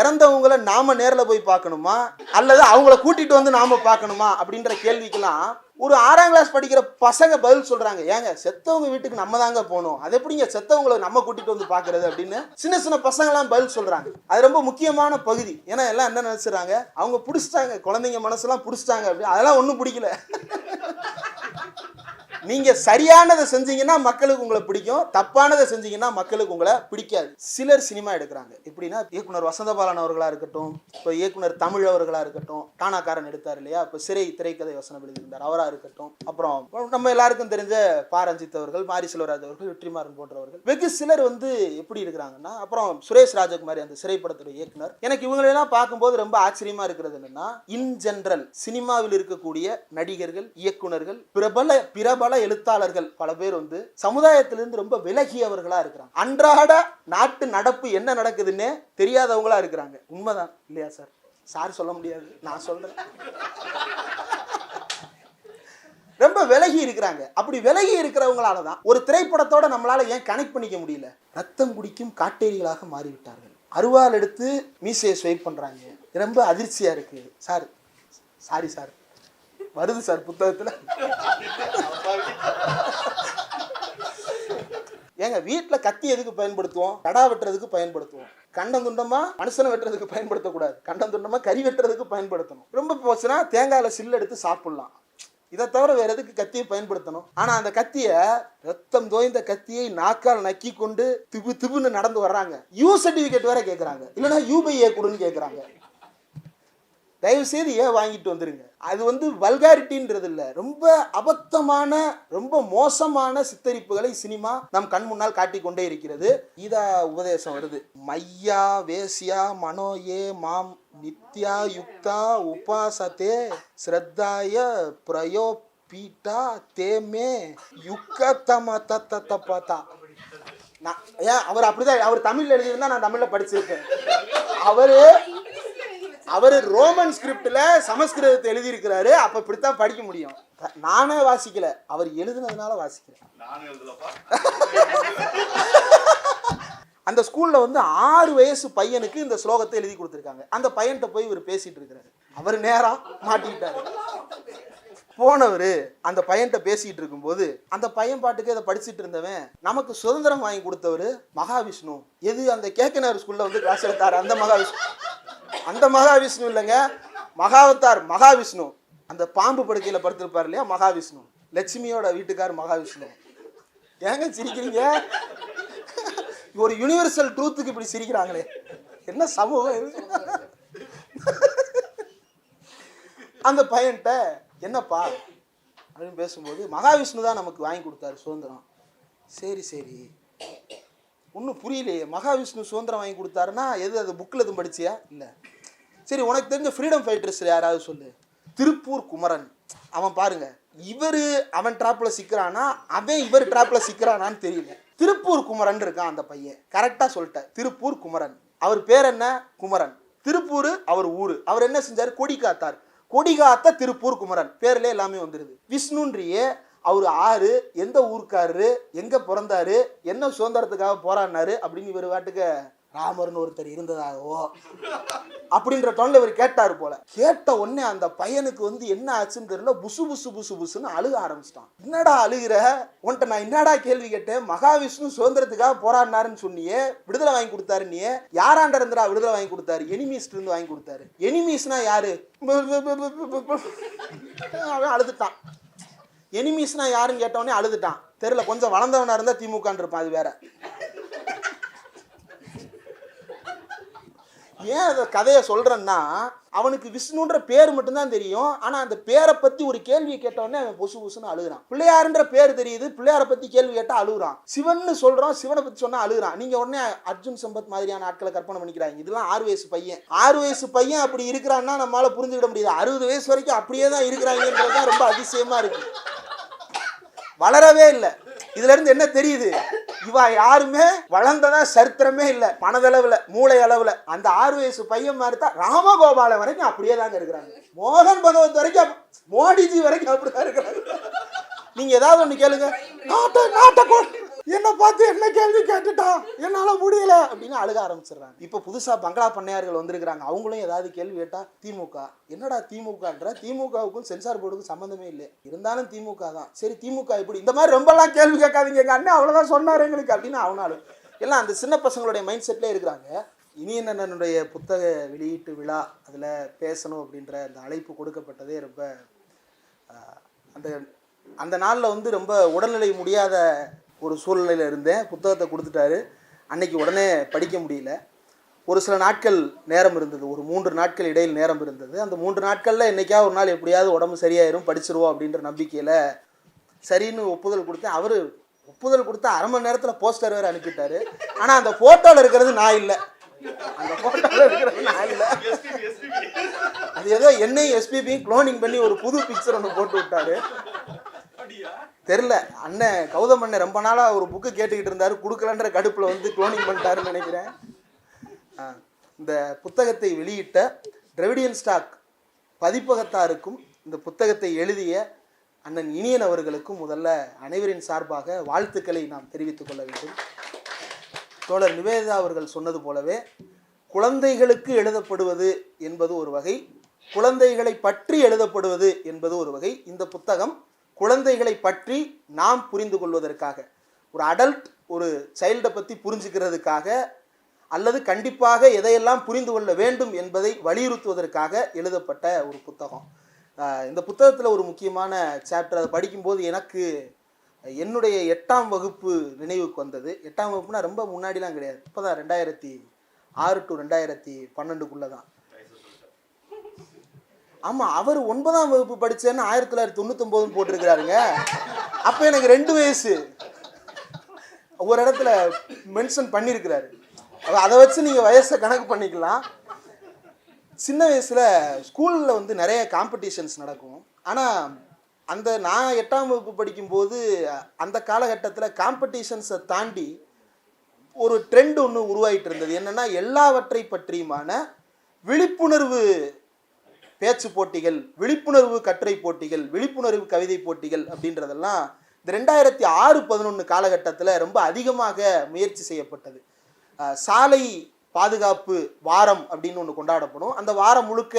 இறந்தவங்களை நாம நேர்ல போய் பார்க்கணுமா அல்லது அவங்கள கூட்டிட்டு வந்து நாம பார்க்கணுமா அப்படின்ற கேள்விக்கெல்லாம் ஒரு 6ஆம் கிளாஸ் படிக்கிற பசங்க பதில் சொல்றாங்க. ஏங்க செத்தவங்க வீட்டுக்கு நம்ம தாங்க போகணும், அது எப்படிங்க செத்தவங்களை நம்ம கூட்டிட்டு வந்து பாக்குறது அப்படின்னு சின்ன சின்ன பசங்க எல்லாம் பதில் சொல்றாங்க. அது ரொம்ப முக்கியமான பகுதி. ஏன்னா எல்லாம் என்ன நினைச்சுறாங்க, அவங்க பிடிச்சிட்டாங்க, குழந்தைங்க மனசெல்லாம் பிடிச்சிட்டாங்க அப்படி. அதெல்லாம் ஒன்றும் பிடிக்கல. நீங்க சரியானதை செஞ்சீங்கன்னா மக்களுக்கு உங்களை பிடிக்கும், தப்பானதை செஞ்சீங்கன்னா மக்களுக்கு உங்களை பிடிக்காது. சிலர் சினிமா எடுக்கிறாங்க எப்படின்னா, இயக்குனர் வசந்தபாலன் அவர்களா இருக்கட்டும், இப்போ இயக்குனர் தமிழ் அவர்களா இருக்கட்டும், டானாக்காரன் எடுத்தார் இல்லையா, இப்போ சிறை திரைக்கதை வசனம் எழுதியிருந்தார் அவரா இருக்கட்டும், அப்புறம் நம்ம எல்லாருக்கும் தெரிஞ்ச பா ரஞ்சித் அவர்கள், மாரி செல்வராஜ் அவர்கள், வெற்றிமாறன் போன்றவர்கள், வெகு சிலர் வந்து எப்படி இருக்கிறாங்கன்னா, அப்புறம் சுரேஷ் ராஜகுமாரி அந்த சிறைப்படத்துடைய இயக்குனர். எனக்கு இவங்களெல்லாம் பார்க்கும்போது ரொம்ப ஆச்சரியமா இருக்கிறது என்னன்னா, இன் ஜெனரல் சினிமாவில் இருக்கக்கூடிய நடிகர்கள், இயக்குனர்கள், பிரபல எழுத்தாளர்கள் பல பேர் வந்து சமுதாயத்திலிருந்து ரொம்ப விலகியவர்களா இருக்கிறாங்க. அன்றாட நாட்டு நடப்பு என்ன நடக்குதுன்னு தெரியாதவங்களா இருக்கிறாங்க. உண்மைதான் இல்லையா சார்? சார் சொல்ல முடியாது, நான் சொல்றேன். ரொம்ப விலகி இருக்கிறாங்க. அப்படி விலகி இருக்கிறவங்களாலதான் ஒரு திரைப்படத்தோட நம்மளால ஏன் கனெக்ட் பண்ணிக்க முடியல? ரத்தம் குடிக்கும் காட்டேரிகளாக மாறிவிட்டார்கள். அருவாள் எடுத்து மீசையை ஸ்வைப் பண்றாங்க. ரொம்ப அதிர்ச்சியா இருக்கு சார். சாரி சார், வருது சார் புத்தகத்துல. ஏங்க வீட்டில் கத்தி எதுக்கு பயன்படுத்துவோம்? கடா வெட்டுறதுக்கு பயன்படுத்துவோம். கண்டம் துண்டமா மனுஷனை வெட்டுறதுக்கு பயன்படுத்தக்கூடாது, கண்டம் துண்டமா கறி வெட்டுறதுக்கு பயன்படுத்தணும். ரொம்ப போச்சுன்னா தேங்காயில சில்லு எடுத்து சாப்பிடலாம். இதை தவிர வேற எதுக்கு கத்தியை பயன்படுத்தணும்? ஆனா அந்த கத்தியை, ரத்தம் தோய்ந்த கத்தியை நாக்கால் நக்கி கொண்டு திபுன்னு நடந்து வர்றாங்க. யூ சர்டிபிகேட் வேற கேட்கறாங்க, இல்லைன்னா யூபிஏ கொடுன்னு கேட்கறாங்க. தயவு செய்து ஏன் வாங்கிட்டு வந்துருங்க. அது வந்து வல்காரிட்டின்றது இல்லை, ரொம்ப அபத்தமான ரொம்ப மோசமான சித்தரிப்புகளை சினிமா நம் கண் முன்னால் காட்டிக்கொண்டே இருக்கிறது. இதா உபதேசம் வருது, மையா வேசியா மனோயே மாம் நித்யா யுக்தா உபாசத்தே ஸ்ரத்தாய பிரயோ பீட்டா தேமே யுக்கத்தம தத்தா. ஏன் அவர் அப்படிதான், அவர் தமிழ்ல எழுதியிருந்தா நான் தமிழ்ல படிச்சிருக்கேன். அவரு ரோமன் ஸ்கிரிப்ட்ல சமஸ்கிருதத்தை எழுதி இருக்கிறாரு. அப்ப இப்படித்தான் படிக்க முடியும். நானே வாசிக்கல, அவர் எழுதுனதுனால வாசிக்கிறேன். அந்த ஸ்கூல்ல வந்து 6 வயசு பையனுக்கு இந்த ஸ்லோகத்தை எழுதி கொடுத்துருக்காங்க. அந்த பையன்கிட்ட போய் இவர் பேசிட்டு இருக்கிறாரு. அவர் நேரா மாட்டிக்கிட்டாரு. போனவர் அந்த பையன்கிட்ட பேசிட்டு இருக்கும்போது, அந்த பையன் பாட்டுக்கு இதை படிச்சுட்டு இருந்தவன், நமக்கு சுதந்திரம் வாங்கி கொடுத்தவர் மகாவிஷ்ணு. எது அந்த கேக்கனர் ஸ்கூல்ல வந்து கிளாஸ் எடுத்தாரு அந்த மகாவிஷ்ணு. அந்த மகாவிஷ்ணு இல்லைங்க, மகாவதார் மகாவிஷ்ணு. அந்த பாம்பு படுக்கையில படுத்திருப்பார் இல்லையா மகாவிஷ்ணு, லட்சுமியோட வீட்டுக்கார் மகாவிஷ்ணு. ஏங்க சிரிக்கிறீங்க? ஒரு யூனிவர்சல் ட்ரூத்துக்கு இப்படி சிரிக்கிறாங்களே, என்ன சமூகம்? அந்த பையன்கிட்ட என்னப்பா அப்படின்னு பேசும்போது, மகாவிஷ்ணு தான் நமக்கு வாங்கி கொடுத்தாரு சுதந்திரம். சரி ஒன்றும் புரியலையே, மகாவிஷ்ணு சுதந்திரம் வாங்கி கொடுத்தாருன்னா எது? அது புக்கில் எதுவும் படிச்சியா? இல்லை. சரி, உனக்கு தெரிஞ்ச ஃப்ரீடம் ஃபைட்டர்ஸ் யாராவது சொல்லு. திருப்பூர் குமரன். அவன் பாருங்க, அவன் ட்ராப்ல சிக்கிறானா, அவன் இவர் ட்ராப்ல சிக்கிறானான்னு தெரியல. திருப்பூர் குமரன் இருக்கான் அந்த பையன். கரெக்டா சொல்லிட்டேன், திருப்பூர் குமரன். அவர் பேர் என்ன? குமரன். திருப்பூர் அவர் ஊரு. அவர் என்ன செஞ்சாரு? கொடி காத்தார். கொடி காத்த திருப்பூர் குமரன். பேர்ல எல்லாமே வந்துருது. விஷ்ணுன்றியே அவர் ஆறு, எந்த ஊருக்காரரு, எங்க பிறந்தாரு, என்ன சுதந்திரத்துக்காக போராடினாரு அப்படின்னு இவர் வாட்டுக்கு ராமர்னு ஒருத்தர் இருந்ததாகவோ அப்படின்ற டோன்ல இவர் கேட்டாரு போல. கேட்ட உடனே அந்த பையனுக்கு வந்து என்ன ஆச்சுன்னு தெரியல, புசுன்னு அழுக ஆரம்பிச்சிட்டான். என்னடா அழுகிற? உன்ட்ட நான் என்னடா கேள்வி கேட்டேன்? மகாவிஷ்ணு சுதந்திரத்துக்காக போராடினாருன்னு சொன்னியே, விடுதலை வாங்கி கொடுத்தாரு. நீ யாராண்ட இருந்துடா விடுதலை வாங்கி கொடுத்தாரு? எனிமீஸ்ட் இருந்து வாங்கி கொடுத்தாரு. எனிமீஸ்னா யாரு? அவன் அழுதுட்டான். எனிமீஸ்னா யாருன்னு கேட்டவனே அழுதுட்டான். தெரியல, கொஞ்சம் வளர்ந்தவனா இருந்தா திமுக இருப்பான், அது வேற. ஏன் அந்த கதையை சொல்றேன்னா, அவனுக்கு விஷ்ணுன்ற பேர் மட்டும்தான் தெரியும். ஆனா அந்த பேரை பத்தி ஒரு கேள்வியை கேட்டவொடனே அவன் பொசுன்னு அழுகுறான். பிள்ளையாருன்ற பேர் தெரியுது, பிள்ளையாரை பத்தி கேள்வி கேட்டா அழுகுறான். சிவன் சொல்றோம், சிவனை பத்தி சொன்னா அழுகுறான். நீங்க உடனே அர்ஜுன் சம்பத் மாதிரியான ஆட்களை கற்பனை பண்ணிக்கிறாங்க. இதெல்லாம் 6 வயசு பையன். 6 வயசு பையன் அப்படி இருக்கிறான்னா நம்மளால புரிஞ்சுக்கிட முடியாது. 60 வயசு வரைக்கும் அப்படியே தான் இருக்கிறாங்கன்றதுதான் ரொம்ப அதிசயமா இருக்கு. வளரவே இல்லை. இதுல இருந்து என்ன தெரியுது? இவ யாருமே வளர்ந்ததா சரித்திரமே இல்லை. மனதளவுல, மூளை அளவுல. அந்த 6 வயசு பையன் மாதிரி தான் ராமகோபால வரைக்கும் அப்படியே தாங்க இருக்கிறாங்க. மோகன் பகவத் வரைக்கும், மோடிஜி வரைக்கும் அப்படிதான் இருக்கிறாங்க. நீங்க ஏதாவது ஒண்ணு கேளுங்க, என்ன பார்த்து என்ன கேள்வி கேட்டுட்டான், என்னால முடியல அப்படின்னு அழுக ஆரம்பிச்சிடுறாங்க. இப்போ புதுசா பங்களா பண்ணையார்கள் வந்திருக்கிறாங்க, அவங்களும் ஏதாவது கேள்வி கேட்டா திமுக, என்னடா திமுகன்ற, திமுகவுக்கும் சென்சார் போர்டுக்கும் சம்மந்தமே இல்லை, இருந்தாலும் திமுக தான், சரி திமுக இப்படி, இந்த மாதிரி ரொம்பலாம் கேள்வி கேட்காதீங்க, எங்க அண்ணன் அவ்வளவுதான் சொன்னாரு எங்களுக்கு அப்படின்னு அவனாலும் எல்லாம் அந்த சின்ன பசங்களுடைய மைண்ட் செட்லேயே இருக்கிறாங்க. இனியனனுடைய புத்தக வெளியீட்டு விழா அதில் பேசணும் அப்படின்ற அந்த அழைப்பு கொடுக்கப்பட்டதே ரொம்ப அந்த அந்த நாளில் வந்து ரொம்ப உடல்நிலை முடியாத ஒரு சூழ்நிலையில் இருந்தேன். புத்தகத்தை கொடுத்துட்டாரு, அன்னைக்கு உடனே படிக்க முடியல. ஒரு சில நாட்கள் நேரம் இருந்தது, ஒரு 3 நாட்கள் இடையில் நேரம் இருந்தது. அந்த 3 நாட்களில் என்றைக்கா ஒரு நாள் எப்படியாவது உடம்பு சரியாயிரும், படிச்சிருவோம் அப்படின்ற நம்பிக்கையில் சரின்னு ஒப்புதல் கொடுத்தேன். அவர் ஒப்புதல் கொடுத்தா அரை மணி நேரத்தில் போஸ்டர் வேறு அனுப்பிட்டாரு. ஆனால் அந்த ஃபோட்டோவில் இருக்கிறது நான் இல்லை, அந்த ஃபோட்டோவில் இருக்கிறது நான் இல்லை. அது ஏதோ என்னையும் எஸ்பிபியும் குளோனிங் பண்ணி ஒரு புது பிக்சர் ஒன்று போட்டு விட்டாரு. தெரில, அண்ணன் கௌதம் அண்ணன் ரொம்ப நாளாக ஒரு புக்கு கேட்டுக்கிட்டு இருந்தார், கொடுக்கலன்ற கடுப்பில் வந்து குளோனிங் பண்ணிட்டாருன்னு நினைக்கிறேன். இந்த புத்தகத்தை வெளியிட்ட டிராவிடியன் ஸ்டாக் பதிப்பகத்தாருக்கும் இந்த புத்தகத்தை எழுதிய அண்ணன் இனியன் அவர்களுக்கும் முதல்ல அனைவரின் சார்பாக வாழ்த்துக்களை நாம் தெரிவித்துக் கொள்ள வேண்டும். தோழர் நிவேதா அவர்கள் சொன்னது போலவே குழந்தைகளுக்கு எழுதப்படுவது என்பது ஒரு வகை, குழந்தைகளை பற்றி எழுதப்படுவது என்பது ஒரு வகை. இந்த புத்தகம் குழந்தைகளை பற்றி நாம் புரிந்து கொள்வதற்காக, ஒரு அடல்ட் ஒரு சைல்டை பற்றி புரிஞ்சுக்கிறதுக்காக, அல்லது கண்டிப்பாக எதையெல்லாம் புரிந்து கொள்ள வேண்டும் என்பதை வலியுறுத்துவதற்காக எழுதப்பட்ட ஒரு புத்தகம். இந்த புத்தகத்தில் ஒரு முக்கியமான சாப்டர், அதை படிக்கும்போது எனக்கு என்னுடைய 8ஆம் வகுப்பு நினைவுக்கு வந்தது. 8ஆம் வகுப்புனா ரொம்ப முன்னாடிலாம் கிடையாது, இப்போ தான் 2006 to 2012 தான். ஆமாம், அவர் 9ஆம் வகுப்பு படித்தேன்னு 1999 போட்டிருக்கிறாருங்க. அப்போ எனக்கு 2 வயசு ஒரு இடத்துல மென்ஷன் பண்ணியிருக்கிறாரு. அதை வச்சு நீங்கள் வயசை கணக்கு பண்ணிக்கலாம். சின்ன வயசில் ஸ்கூலில் வந்து நிறைய காம்படிஷன்ஸ் நடக்கும். ஆனால் நான் 8ஆம் வகுப்பு படிக்கும்போது அந்த காலகட்டத்தில் காம்படிஷன்ஸை தாண்டி ஒரு ட்ரெண்ட் ஒன்று உருவாகிட்டு இருந்தது. என்னென்னா எல்லாவற்றை பற்றியுமான விழிப்புணர்வு பேச்சு போட்டிகள், விழிப்புணர்வு கட்டுரை போட்டிகள், விழிப்புணர்வு கவிதை போட்டிகள் அப்படின்றதெல்லாம் இந்த 2006-11 காலகட்டத்தில் ரொம்ப அதிகமாக முயற்சி செய்யப்பட்டது. சாலை பாதுகாப்பு வாரம் அப்படின்னு ஒன்று கொண்டாடப்படும். அந்த வாரம் முழுக்க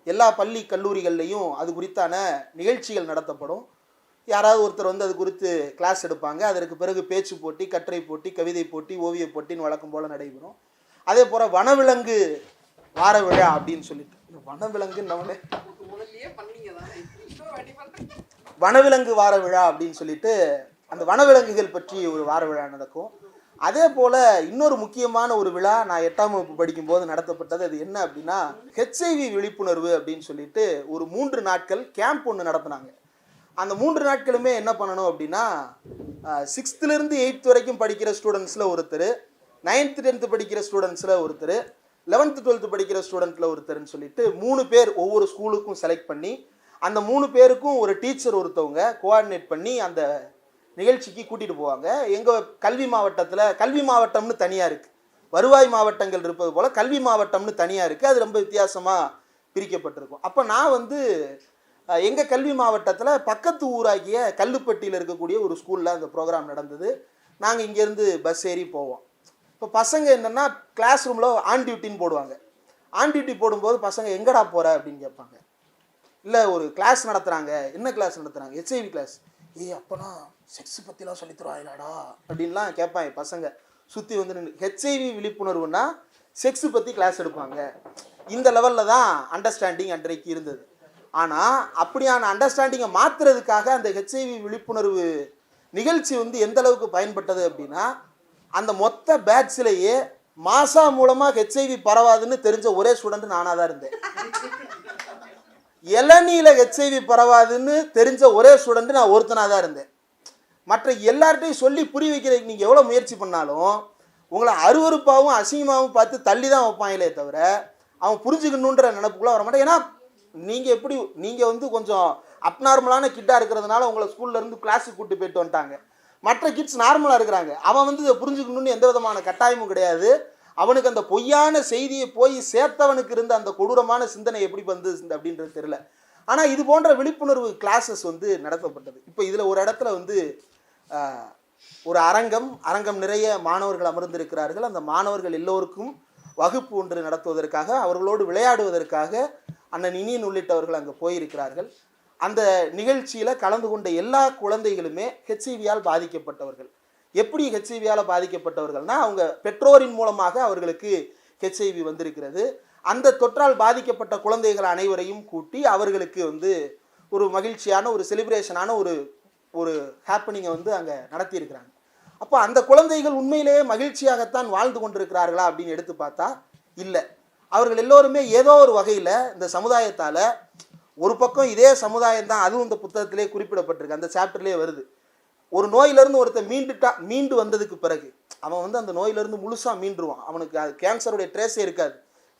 எல்லா பள்ளி கல்லூரிகள்லையும் அது குறித்தான நிகழ்ச்சிகள் நடத்தப்படும். யாராவது ஒருத்தர் வந்து அது குறித்து கிளாஸ் எடுப்பாங்க. அதற்கு பிறகு பேச்சு போட்டி, கட்டுரை போட்டி, கவிதை போட்டி, ஓவிய போட்டின்னு வழக்கம் போல் நடைபெறும். அதே போல் வனவிலங்கு வார விழா அப்படின்னு சொல்லிட்டு, வனவிலங்கு நம்மளே வனவிலங்கு வார விழா அப்படின்னு சொல்லிட்டு அந்த வனவிலங்குகள் பற்றி ஒரு வார விழா நடக்கும். அதே போல் இன்னொரு முக்கியமான ஒரு விழா நான் 8ஆம் வகுப்பு படிக்கும்போது நடத்தப்பட்டது. அது என்ன அப்படின்னா HIV விழிப்புணர்வு அப்படின்னு சொல்லிட்டு ஒரு 3 நாட்கள் கேம்ப் ஒன்று நடத்தினாங்க. அந்த 3 நாட்களுமே என்ன பண்ணணும் அப்படின்னா 6th-லேருந்து 8th வரைக்கும் படிக்கிற ஸ்டூடெண்ட்ஸில் ஒருத்தர், 9th 10th படிக்கிற ஸ்டூடெண்ட்ஸில் ஒருத்தர், 11th 12th படிக்கிற ஸ்டூடெண்ட்டில் ஒருத்தர்னு சொல்லிட்டு 3 பேர் ஒவ்வொரு ஸ்கூலுக்கும் செலக்ட் பண்ணி அந்த 3 பேருக்கும் ஒரு டீச்சர் ஒருத்தவங்க கோஆர்டினேட் பண்ணி அந்த நிகழ்ச்சிக்கு கூட்டிகிட்டு போவாங்க. எங்கள் கல்வி மாவட்டத்தில் கல்வி மாவட்டம்னு தனியாக இருக்குது, வருவாய் மாவட்டங்கள் இருப்பது போல் கல்வி மாவட்டம்னு தனியாக இருக்குது. அது ரொம்ப வித்தியாசமாக பிரிக்கப்பட்டிருக்கும். அப்போ நான் வந்து எங்கள் கல்வி மாவட்டத்தில் பக்கத்து ஊராகிய கல்லுப்பட்டியில் இருக்கக்கூடிய ஒரு ஸ்கூலில் அந்த ப்ரோக்ராம் நடந்தது. நாங்கள் இங்கேருந்து பஸ் ஏறி போவோம். இப்போ பசங்க என்னென்னா கிளாஸ் ரூமில் ஆன் டியூட்டின்னு போடுவாங்க. ஆன் டியூட்டி போடும்போது பசங்க எங்கடா போகிற அப்படின்னு கேட்பாங்க. இல்லை ஒரு கிளாஸ் நடத்துகிறாங்க. என்ன கிளாஸ் நடத்துகிறாங்க? HIV class. அப்போனா செக்ஸ் பற்றிலாம் சொல்லி தருவாங்களாடா அப்படின்லாம் கேட்பாங்க பசங்க சுற்றி வந்து நின்று. HIV விழிப்புணர்வுன்னா செக்ஸு பற்றி கிளாஸ் எடுப்பாங்க. இந்த லெவலில் தான் அண்டர்ஸ்டாண்டிங் அன்றைக்கு இருந்தது. ஆனால் அப்படியான அண்டர்ஸ்டாண்டிங்கை மாற்றுறதுக்காக அந்த HIV விழிப்புணர்வு நிகழ்ச்சி வந்து எந்த அளவுக்கு பயன்பட்டது அப்படின்னா அந்த மொத்த பேட்ச்லேயே மாசா மூலமாக HIV பரவாதுன்னு தெரிஞ்ச ஒரே ஸ்டூடெண்ட் நானாக தான் இருந்தேன். இளநீல HIV பரவாதுன்னு தெரிஞ்ச ஒரே ஸ்டூடெண்ட் நான் ஒருத்தனாக தான் இருந்தேன். மற்ற எல்லார்ட்டையும் சொல்லி புரிய வைக்கிறதுக்கு நீங்கள் எவ்வளோ முயற்சி பண்ணாலும் உங்களை அருவருப்பாகவும் அசிங்கமாகவும் பார்த்து தள்ளி தான் வைப்பாங்களே தவிர அவன் புரிஞ்சுக்கணுன்ற நினைப்புக்குள்ளே வர மாட்டேன். ஏன்னா நீங்கள் வந்து கொஞ்சம் அப்நார்மலான கிட்டாக இருக்கிறதுனால உங்களை ஸ்கூல்லேருந்து கிளாஸுக்கு கூப்பிட்டு போயிட்டு வந்துட்டாங்க. மற்ற கிட்ஸ் நார்மலாக இருக்கிறாங்க. அவன் வந்து இதை புரிஞ்சுக்கணுன்னு எந்த விதமான கட்டாயமும் கிடையாது. அவனுக்கு அந்த பொய்யான செய்தியை போய் சேர்த்தவனுக்கு இருந்த அந்த கொடூரமான சிந்தனை எப்படி வந்து அப்படின்றது தெரியல. ஆனால் இது போன்ற விழிப்புணர்வு கிளாஸஸ் வந்து நடத்தப்பட்டது. இப்போ இதில் ஒரு இடத்துல வந்து ஒரு அரங்கம் நிறைய மாணவர்கள் அமர்ந்திருக்கிறார்கள். அந்த மாணவர்கள் எல்லோருக்கும் வகுப்பு ஒன்று நடத்துவதற்காக, அவர்களோடு விளையாடுவதற்காக அண்ணன் இனியன் உள்ளிட்டவர்கள் அங்கே போயிருக்கிறார்கள். அந்த நிகழ்ச்சியில் கலந்து கொண்ட எல்லா குழந்தைகளுமே ஹெச்ஐவியால் பாதிக்கப்பட்டவர்கள். எப்படி ஹெச்ஐவியால் பாதிக்கப்பட்டவர்கள்னா, அவங்க பெற்றோரின் மூலமாக அவர்களுக்கு ஹெச்ஐவி வந்திருக்கிறது. அந்த தொற்றால் பாதிக்கப்பட்ட குழந்தைகள் அனைவரையும் கூட்டி அவர்களுக்கு ஒரு மகிழ்ச்சியான ஒரு செலிப்ரேஷனான ஒரு ஹாப்பனிங்கை அங்கே நடத்தியிருக்கிறாங்க. அப்போ அந்த குழந்தைகள் உண்மையிலேயே மகிழ்ச்சியாகத்தான் வாழ்ந்து கொண்டிருக்கிறார்களா அப்படின்னு எடுத்து பார்த்தா இல்லை. அவர்கள் எல்லோருமே ஏதோ ஒரு வகையில் இந்த சமுதாயத்தால், ஒரு பக்கம் இதே சமுதாயம் தான், அதுவும் இந்த புத்தகத்திலே குறிப்பிடப்பட்டிருக்கு, அந்த சாப்டர்லேயே வருது. ஒரு நோயிலிருந்து ஒருத்தர் மீண்டு வந்ததுக்கு பிறகு அவன் அந்த நோயிலிருந்து முழுசாக மீண்டுருவான். அவனுக்கு அது கேன்சருடைய ட்ரேஸே இருக்காது.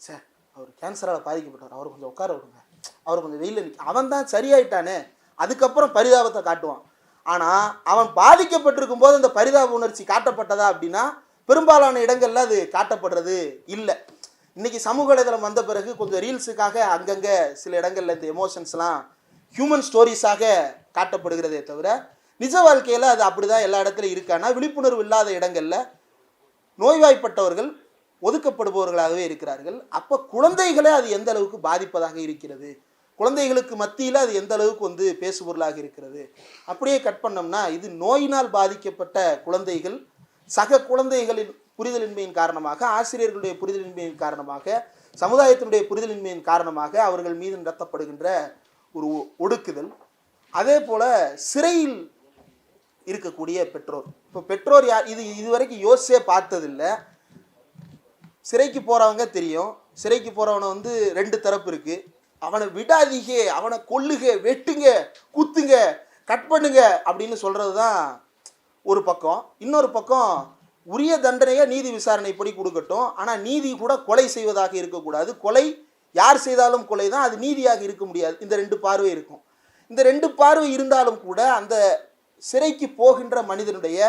சார், அவர் கேன்சரால் பாதிக்கப்பட்டார், அவர் கொஞ்சம் உட்கார விடுங்க, அவர் கொஞ்சம் வெயிலில் நிற்க, அவன் தான் சரியாயிட்டானே, அதுக்கப்புறம் பரிதாபத்தை காட்டுவான். ஆனால் அவன் பாதிக்கப்பட்டிருக்கும் போது அந்த பரிதாப உணர்ச்சி காட்டப்பட்டதா அப்படின்னா பெரும்பாலான இடங்களில் அது காட்டப்படுறது இல்லை. இன்றைக்கி சமூக வலைதளம் வந்த பிறகு கொஞ்சம் ரீல்ஸுக்காக அங்கங்கே சில இடங்களில் இந்த எமோஷன்ஸ்லாம் ஹியூமன் ஸ்டோரிஸாக காட்டப்படுகிறதே தவிர நிஜ வாழ்க்கையில் அது அப்படி தான் எல்லா இடத்துலையும் இருக்கான்னா, விழிப்புணர்வு இல்லாத இடங்களில் நோய்வாய்ப்பட்டவர்கள் ஒதுக்கப்படுபவர்களாகவே இருக்கிறார்கள். அப்போ குழந்தைகளே அது எந்த அளவுக்கு பாதிப்பதாக இருக்கிறது, குழந்தைகளுக்கு மத்தியில் அது எந்த அளவுக்கு பேசுபொருளாக இருக்கிறது. அப்படியே கட் பண்ணோம்னா, இது நோயினால் பாதிக்கப்பட்ட குழந்தைகள் சக குழந்தைகளின் புரிதலின்மையின் காரணமாக, ஆசிரியர்களுடைய புரிதலின்மையின் காரணமாக, சமுதாயத்தினுடைய புரிதலின்மையின் காரணமாக அவர்கள் மீது நடத்தப்படுகின்ற ஒரு ஒடுக்குதல். அதே போல் சிறையில் இருக்கக்கூடிய பெற்றோர். இப்போ பெற்றோர் யார், இதுவரைக்கும் யோசிச்சே பார்த்ததில்லை. சிறைக்கு போகிறவங்க தெரியும். சிறைக்கு போகிறவனை ரெண்டு தரப்பு இருக்குது. அவனை விடாதீங்க, அவனை கொல்லுங்க, வெட்டுங்க, குத்துங்க, கட் பண்ணுங்க அப்படின்னு சொல்கிறது தான் ஒரு பக்கம். இன்னொரு பக்கம் உரிய தண்டனையை நீதி விசாரணைப்படி கொடுக்கட்டும், ஆனால் நீதி கூட கொலை செய்வதாக இருக்கக்கூடாது. கொலை யார் செய்தாலும் கொலை தான், அது நீதியாக இருக்க முடியாது. இந்த ரெண்டு பார்வை இருக்கும். இந்த ரெண்டு பார்வை இருந்தாலும் கூட அந்த சிறைக்கு போகின்ற மனிதனுடைய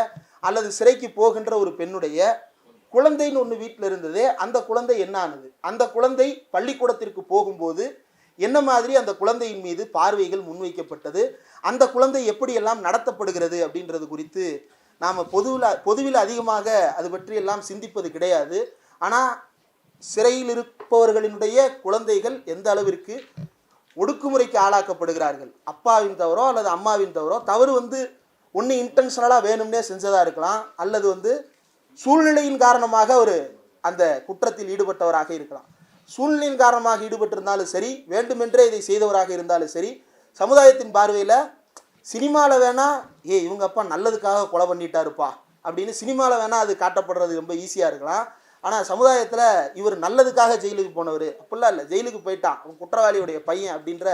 அல்லது சிறைக்கு போகின்ற ஒரு பெண்ணுடைய குழந்தைன்னு ஒன்று வீட்டில் இருந்ததே, அந்த குழந்தை என்ன ஆனது, அந்த குழந்தை பள்ளிக்கூடத்திற்கு போகும்போது என்ன மாதிரி அந்த குழந்தையின் மீது பார்வைகள் முன்வைக்கப்பட்டது, அந்த குழந்தை எப்படியெல்லாம் நடத்தப்படுகிறது அப்படின்றது குறித்து நாம் பொதுவில் அதிகமாக அது பற்றியெல்லாம் சிந்திப்பது கிடையாது. ஆனால் சிறையில் இருப்பவர்களினுடைய குழந்தைகள் எந்த அளவிற்கு ஒடுக்குமுறைக்கு ஆளாக்கப்படுகிறார்கள், அப்பாவின் தவறோ அல்லது அம்மாவின் தவறோ, தவறு ஒன்று இன்டென்ஷனலாக வேணும்னே செஞ்சதாக இருக்கலாம், அல்லது சூழ்நிலையின் காரணமாக ஒரு அந்த குற்றத்தில் ஈடுபட்டவராக இருக்கலாம். சூழ்நிலையின் காரணமாக ஈடுபட்டிருந்தாலும் சரி, வேண்டுமென்றே இதை செய்தவராக இருந்தாலும் சரி, சமுதாயத்தின் பார்வையில் சினிமாவில் வேணால் இவங்க அப்பா நல்லதுக்காக கொலை பண்ணிட்டாருப்பா அப்படின்னு சினிமாவில் வேணால் அது காட்டப்படுறது ரொம்ப ஈஸியாக இருக்கலாம். ஆனால் சமுதாயத்தில் இவர் நல்லதுக்காக ஜெயிலுக்கு போனவர் அப்படிலாம் இல்லை, ஜெயிலுக்கு போயிட்டான், அவன் குற்றவாளியுடைய பையன் அப்படின்ற,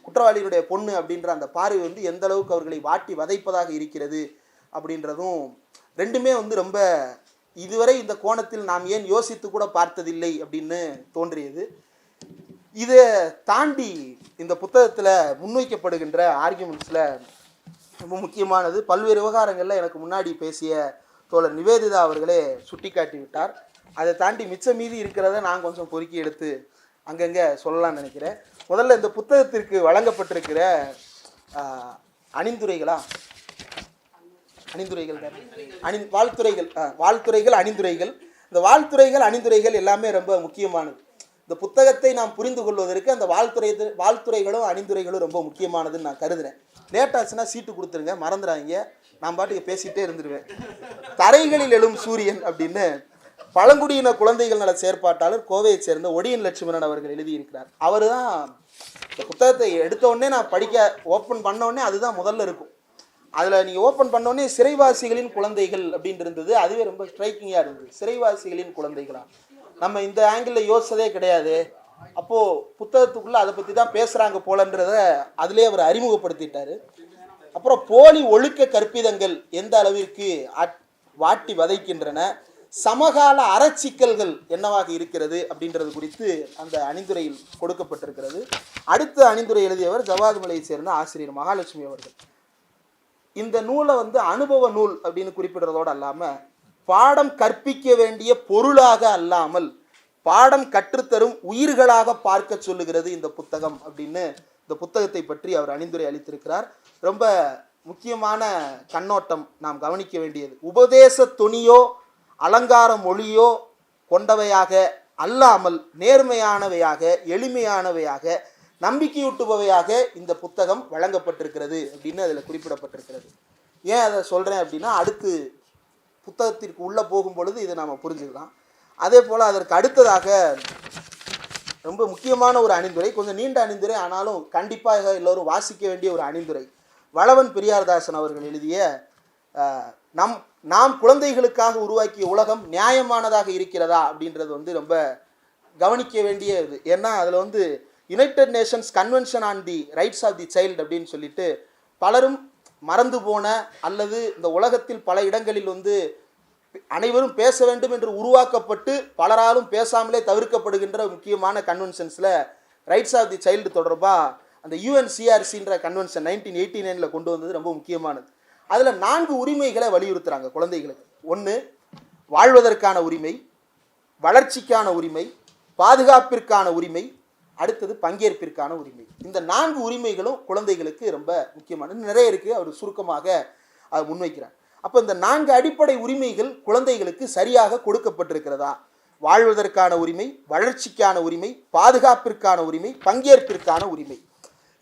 குற்றவாளியுடைய பொண்ணு அப்படின்ற அந்த பார்வை எந்த அளவுக்கு அவர்களை வாட்டி வதைப்பதாக இருக்கிறது அப்படின்றதும் ரெண்டுமே ரொம்ப இதுவரை இந்த கோணத்தில் நாம் ஏன் யோசித்து கூட பார்த்ததில்லை அப்படின்னு தோன்றியது. இதை தாண்டி இந்த புத்தகத்தில் முன்வைக்கப்படுகின்ற ஆர்கியூமெண்ட்ஸில் ரொம்ப முக்கியமானது, பல்வேறு விவகாரங்களில் எனக்கு முன்னாடி பேசிய தோழர் நிவேதிதா அவர்களே சுட்டி காட்டி விட்டார். அதை தாண்டி மிச்சம் மீதி இருக்கிறத நான் கொஞ்சம் பொறுக்கி எடுத்து அங்கங்கே சொல்லலாம்னு நினைக்கிறேன். முதல்ல இந்த புத்தகத்திற்கு வழங்கப்பட்டிருக்கிற வாழ்த்துறைகள் அணிந்துரைகள், இந்த வாழ்த்துறைகள் எல்லாமே ரொம்ப முக்கியமானது. இந்த புத்தகத்தை நாம் புரிந்து கொள்வதற்கு அந்த வாழ்த்துறைகளும் அணிந்துரைகளும் ரொம்ப முக்கியமானதுன்னு நான் கருதுறேன். லேட்டாச்சுன்னா சீட்டு கொடுத்துருங்க, மறந்துடாதீங்க, நான் பாட்டுக்கு பேசிகிட்டே இருந்துருவேன். தரைகளில் எழும் சூரியன் அப்படின்னு பழங்குடியின குழந்தைகள் நல செயற்பாட்டாளர் கோவையை சேர்ந்த ஒடியன் லட்சுமணன் அவர்கள் எழுதியிருக்கிறார். அவர் தான் இந்த புத்தகத்தை எடுத்த உடனே நான் படிக்க ஓப்பன் பண்ண உடனே அதுதான் முதல்ல இருக்கும். அதில் நீங்கள் ஓப்பன் பண்ணோடனே சிறைவாசிகளின் குழந்தைகள் அப்படின்னு இருந்தது. அதுவே ரொம்ப ஸ்ட்ரைக்கிங்காக இருந்தது. சிறைவாசிகளின் குழந்தைகளா, நம்ம இந்த ஆங்கிளில் யோசிச்சதே கிடையாது. அப்போது புத்தகத்துக்குள்ளே அதை பற்றி தான் பேசுகிறாங்க போலன்றத அதிலே அவர் அறிமுகப்படுத்திட்டார். அப்புறம் போலி ஒழுக்க கற்பிதங்கள் எந்த அளவிற்கு வாட்டி வதைக்கின்றன, சமகால அறச்சிக்கல்கள் என்னவாக இருக்கிறது அப்படின்றது குறித்து அந்த அணிந்துரையில் கொடுக்கப்பட்டிருக்கிறது. அடுத்த அணிந்துரை எழுதியவர் ஜவாதுமலையை சேர்ந்த ஆசிரியர் மகாலட்சுமி அவர்கள். இந்த நூலை அனுபவ நூல் அப்படின்னு குறிப்பிடுறதோடு அல்லாமல், பாடம் கற்பிக்க வேண்டிய பொருளாக அல்லாமல் பாடம் கற்றுத்தரும் உயிர்களாக பார்க்க சொல்லுகிறது இந்த புத்தகம் அப்படின்னு இந்த புத்தகத்தை பற்றி அவர் அணிந்துரை அளித்திருக்கிறார். ரொம்ப முக்கியமான கண்ணோட்டம் நாம் கவனிக்க வேண்டியது. உபதேச துணியோ அலங்கார மொழியோ கொண்டவையாக அல்லாமல் நேர்மையானவையாக, எளிமையானவையாக, நம்பிக்கையூட்டுபவையாக இந்த புத்தகம் வழங்கப்பட்டிருக்கிறது அப்படின்னு அதில் குறிப்பிடப்பட்டிருக்கிறது. ஏன் அதை சொல்கிறேன் அப்படின்னா, அடுத்து புத்தகத்திற்கு உள்ளே போகும் பொழுது இதை நாம் புரிஞ்சுக்கலாம். அதே போல் அதற்கு அடுத்ததாக ரொம்ப முக்கியமான ஒரு அணிந்துரை, கொஞ்சம் நீண்ட அணிந்துரை, ஆனாலும் கண்டிப்பாக எல்லோரும் வாசிக்க வேண்டிய ஒரு அணிந்துரை. வளவன் பெரியார்தாசன் அவர்கள் எழுதிய நாம் குழந்தைகளுக்காக உருவாக்கிய உலகம் நியாயமானதாக இருக்கிறதா அப்படின்றது ரொம்ப கவனிக்க வேண்டிய இது. ஏன்னா அதில் United Nations Convention on the Rights of the Child அப்படின்னு சொல்லிட்டு பலரும் மறந்து போன அல்லது இந்த உலகத்தில் பல இடங்களில் அனைவரும் பேச வேண்டும் என்று உருவாக்கப்பட்டு பலராலும் பேசாமலே தவிர்க்கப்படுகின்ற முக்கியமான கன்வென்ஷன்ஸில் ரைட்ஸ் ஆஃப் தி சைல்டு தொடர்பாக அந்த UNCRCன்ற கன்வென்ஷன் 1989 கொண்டு வந்தது ரொம்ப முக்கியமானது. அதில் 4 உரிமைகளை வலியுறுத்துகிறாங்க குழந்தைகளுக்கு. 1, வாழ்வதற்கான உரிமை, வளர்ச்சிக்கான உரிமை, பாதுகாப்பிற்கான உரிமை, அடுத்தது பங்கேற்பிற்கான உரிமை. இந்த 4 உரிமைகளும் குழந்தைகளுக்கு ரொம்ப முக்கியமானது. நிறைய இருக்குது, அவர் சுருக்கமாக அதை முன்வைக்கிறார். அப்போ இந்த 4 அடிப்படை உரிமைகள் குழந்தைகளுக்கு சரியாக கொடுக்கப்பட்டிருக்கிறதா? வாழ்வதற்கான உரிமை, வளர்ச்சிக்கான உரிமை, பாதுகாப்பிற்கான உரிமை, பங்கேற்பிற்கான உரிமை.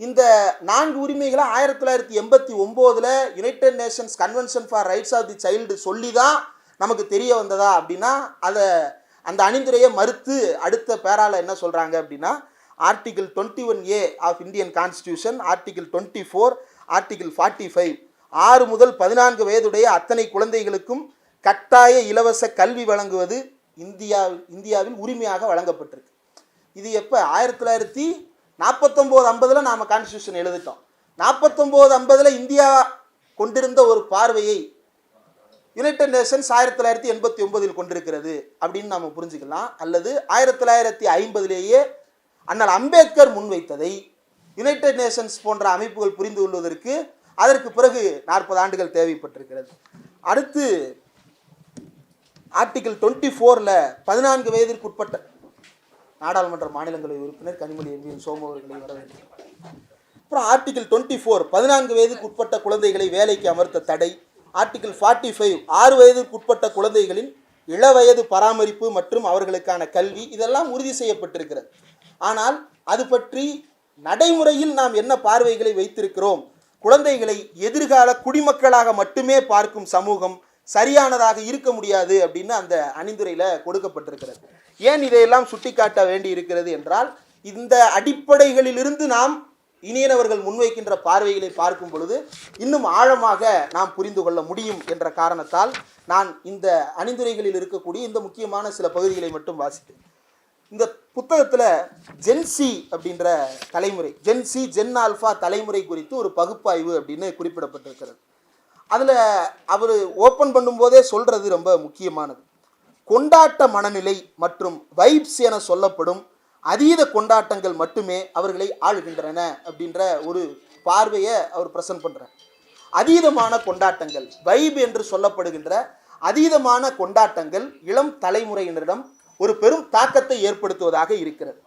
இந்த 4 உரிமைகளை 1989 United Nations Convention for Rights of the Child சொல்லி தான் நமக்கு தெரிய வந்ததா அப்படின்னா, அதை அந்த அணிந்துரையை மறுத்து அடுத்த பேரால என்ன சொல்கிறாங்க அப்படின்னா, article 21A of Indian Constitution, article 24, article 45 6 முதல் 14 வயதுடைய அத்தனை குழந்தைகளுக்கும் கட்டாய இலவச கல்வி வழங்குவது இந்தியாவில் உரிமையாக வழங்கப்பட்டிருக்கு. இது எப்போ? 1949-50 நாம் கான்ஸ்டியூஷன் எழுதிட்டோம். 49-50 இந்தியா கொண்டிருந்த ஒரு பார்வையை யுனைடெட் நேஷன்ஸ் 1989 கொண்டிருக்கிறது அப்படின்னு நாம் புரிஞ்சுக்கலாம். அல்லது 1950 அண்ணல் அம்பேத்கர் முன்வைத்ததை யுனைடெட் நேஷன்ஸ் போன்ற அமைப்புகள் புரிந்து கொள்வதற்கு அதற்கு பிறகு 40 ஆண்டுகள் தேவைப்பட்டிருக்கிறது. அடுத்து ஆர்டிகிள் 24 14 வயதிற்கு உட்பட்ட நாடாளுமன்ற மாநிலங்களவை உறுப்பினர் கனிமொழி எம்பியின் சோமு அவர்களை வர வேண்டும். அப்புறம் ஆர்டிகிள் 24 14 வயதுக்கு உட்பட்ட குழந்தைகளை வேலைக்கு அமர்த்த தடை. ஆர்டிகிள் 45 6 வயதுக்கு உட்பட்ட குழந்தைகளின் இளவயது பராமரிப்பு மற்றும் அவர்களுக்கான கல்வி, இதெல்லாம் உறுதி செய்யப்பட்டிருக்கிறது. ஆனால் அது பற்றி நடைமுறையில் நாம் என்ன பார்வைகளை வைத்திருக்கிறோம்? குழந்தைகளை எதிர்கால குடிமக்களாக மட்டுமே பார்க்கும் சமூகம் சரியானதாக இருக்க முடியாது அப்படின்னு அந்த அணிந்துரையில் கொடுக்கப்பட்டிருக்கிறது. ஏன் இதையெல்லாம் சுட்டிக்காட்ட வேண்டி இருக்கிறது என்றால், இந்த அடிப்படைகளிலிருந்து நாம் இனியனவர்கள் முன்வைக்கின்ற பார்வைகளை பார்க்கும் பொழுது இன்னும் ஆழமாக நாம் புரிந்து கொள்ள முடியும் என்ற காரணத்தால் நான் இந்த அணிந்துரைகளில் இருக்கக்கூடிய இந்த முக்கியமான சில பகுதிகளை மட்டும் வாசித்தேன். இந்த புத்தகத்தில் ஜென்சி அப்படின்ற தலைமுறை, ஜென்சி ஜென் ஆல்ஃபா தலைமுறை குறித்து ஒரு பகுப்பாய்வு அப்படின்னு குறிப்பிடப்பட்டிருக்கிறது. அதில் அவர் ஓப்பன் பண்ணும்போதே சொல்கிறது ரொம்ப முக்கியமானது. கொண்டாட்ட மனநிலை மற்றும் வைப்ஸ் என சொல்லப்படும் அதீத கொண்டாட்டங்கள் மட்டுமே அவர்களை ஆளுகின்றன அப்படின்ற ஒரு பார்வையை அவர் ப்ரெசன்ட் பண்ணுறார். அதீதமான கொண்டாட்டங்கள், வைப் என்று சொல்லப்படுகின்ற அதீதமான கொண்டாட்டங்கள் இளம் தலைமுறையினரிடம் ஒரு பெரும் தாக்கத்தை ஏற்படுத்துவதாக இருக்கிறது.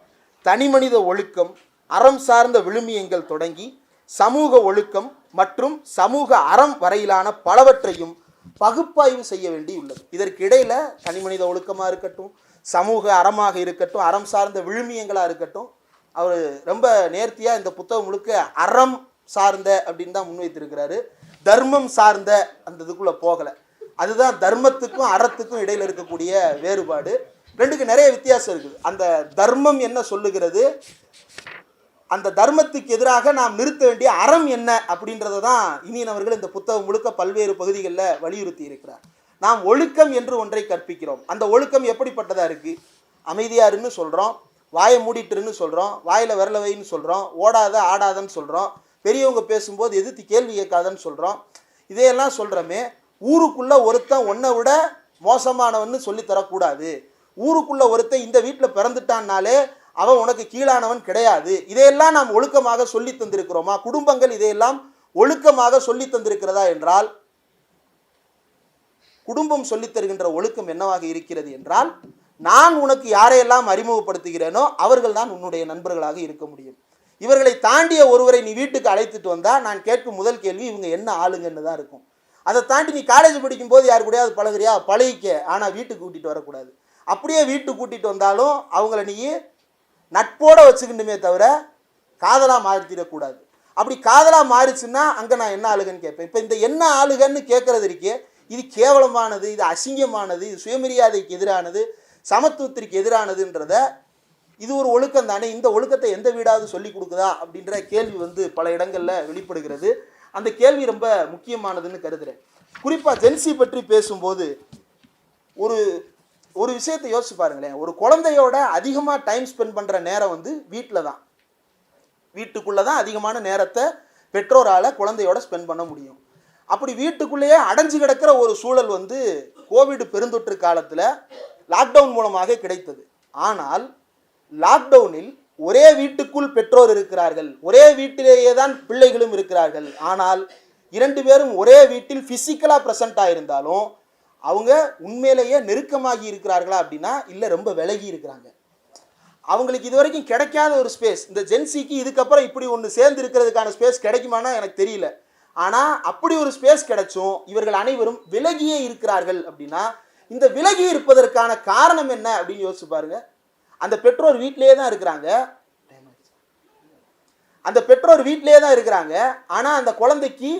தனிமனித ஒழுக்கம், அறம் சார்ந்த விழுமியங்கள் தொடங்கி சமூக ஒழுக்கம் மற்றும் சமூக அறம் வரையிலான பலவற்றையும் பகுப்பாய்வு செய்ய வேண்டியுள்ளது. இதற்கு இடையில தனிமனித ஒழுக்கமாக இருக்கட்டும், சமூக அறமாக இருக்கட்டும், அறம் சார்ந்த விழுமியங்களாக இருக்கட்டும், அவர் ரொம்ப நேர்த்தியாக இந்த புத்தகம் முழுக்க அறம் சார்ந்த அப்படின்னு தான் முன்வைத்திருக்கிறாரு. தர்மம் சார்ந்த அந்த இதுக்குள்ளே போகலை. அதுதான் தர்மத்துக்கும் அறத்துக்கும் இடையில் இருக்கக்கூடிய வேறுபாடு. ரெண்டுக்கு நிறைய வித்தியாசம் இருக்குது. அந்த தர்மம் என்ன சொல்லுகிறது, அந்த தர்மத்துக்கு எதிராக நாம் நிறுத்த வேண்டிய அறம் என்ன அப்படின்றத தான் இனியனவர்கள் இந்த புத்தகம் முழுக்க பல்வேறு பகுதிகளில் வலியுறுத்தி இருக்கிறார். நாம் ஒழுக்கம் என்று ஒன்றை கற்பிக்கிறோம். அந்த ஒழுக்கம் எப்படிப்பட்டதாக இருக்குது? அமைதியாருன்னு சொல்கிறோம், வாயை மூடிட்டுருன்னு சொல்கிறோம், வாயில் விரல வைன்னு சொல்கிறோம், ஓடாத ஆடாதன்னு சொல்கிறோம், பெரியவங்க பேசும்போது எதிர்த்து கேள்வி கேட்காதன்னு சொல்கிறோம். இதையெல்லாம் சொல்கிறோமே, ஊருக்குள்ளே ஒருத்தன் ஒன்றை விட மோசமானவன்னு சொல்லித்தரக்கூடாது. ஊருக்குள்ளே ஒருத்தன் இந்த வீட்டில் பிறந்துட்டான்னாலே அவன் உனக்கு கீழானவன் கிடையாது. இதையெல்லாம் நாம் ஒழுக்கமாக சொல்லி தந்திருக்கிறோமா? குடும்பங்கள் இதையெல்லாம் ஒழுக்கமாக சொல்லி தந்திருக்கிறதா என்றால், குடும்பம் சொல்லித் தருகின்ற ஒழுக்கம் என்னவாக இருக்கிறது என்றால், நான் உனக்கு யாரையெல்லாம் அறிமுகப்படுத்துகிறேனோ அவர்கள் தான் உன்னுடைய நண்பர்களாக இருக்க முடியும். இவர்களை தாண்டிய ஒருவரை நீ வீட்டுக்கு அழைத்துட்டு வந்தால் நான் கேட்கும் முதல் கேள்வி இவங்க என்ன ஆளுங்கன்னு தான் இருக்கும். அதை தாண்டி நீ காலேஜ் படிக்கும்போது யார் கூடயாவது பழகுறியா, பழகிக்க, ஆனால் வீட்டுக்கு கூட்டிகிட்டு வரக்கூடாது. அப்படியே வீட்டுக்கு கூட்டிகிட்டு வந்தாலும் அவங்கள நீ நட்போடு வச்சுக்கணுமே தவிர காதலாக மாற்றிடக்கூடாது. அப்படி காதலாக மாறிச்சுன்னா அங்கே நான் என்ன ஆளுகன்னு கேட்பேன். இப்போ இந்த என்ன ஆளுகன்னு கேட்குறது இருக்கே, இது கேவலமானது, இது அசிங்கமானது, இது சுயமரியாதைக்கு எதிரானது, சமத்துவத்திற்கு எதிரானதுன்றத, இது ஒரு ஒழுக்கம் தானே, இந்த ஒழுக்கத்தை எந்த வீடாவது சொல்லி கொடுக்குதா அப்படின்ற கேள்வி பல இடங்களில் வெளிப்படுகிறது. அந்த கேள்வி ரொம்ப முக்கியமானதுன்னு கருதுகிறேன். குறிப்பாக ஜென்சி பற்றி பேசும்போது ஒரு ஒரு விஷயத்தை யோசிச்சு பாருங்களேன். ஒரு குழந்தையோட அதிகமாக டைம் ஸ்பெண்ட் பண்ணுற நேரம் வீட்டில் தான், வீட்டுக்குள்ளே தான் அதிகமான நேரத்தை பெற்றோரால் குழந்தையோட ஸ்பெண்ட் பண்ண முடியும். அப்படி வீட்டுக்குள்ளேயே அடைஞ்சு கிடக்கிற ஒரு சூழல் கோவிட் பெருந்தொற்று காலத்தில் லாக்டவுன் மூலமாக கிடைத்தது. ஆனால் லாக்டவுனில் ஒரே வீட்டுக்குள் பெற்றோர் இருக்கிறார்கள், ஒரே வீட்டிலேயே தான் பிள்ளைகளும் இருக்கிறார்கள். ஆனால் 2 பேரும் ஒரே வீட்டில் ஃபிசிக்கலாக ப்ரெசண்ட் ஆகியிருந்தாலும் அவங்க உண்மையிலேயே நெருக்கமாகி இருக்கிறார்களா அப்படின்னா இல்லை, ரொம்ப விலகி இருக்கிறாங்க. அவங்களுக்கு இது வரைக்கும் கிடைக்காத ஒரு ஸ்பேஸ் இந்த ஜென்சிக்கு இதுக்கப்புறம் இப்படி ஒன்று சேர்ந்து இருக்கிறதுக்கான ஸ்பேஸ் கிடைக்குமானா எனக்கு தெரியல. ஆனால் அப்படி ஒரு ஸ்பேஸ் கிடைச்சும் இவர்கள் அனைவரும் விலகியே இருக்கிறார்கள். அப்படின்னா இந்த விலகி இருப்பதற்கான காரணம் என்ன அப்படின்னு யோசிச்சு பாருங்க. அந்த பெற்றோர் வீட்டிலேயே தான் இருக்கிறாங்க, ஆனால் அந்த குழந்தைக்கு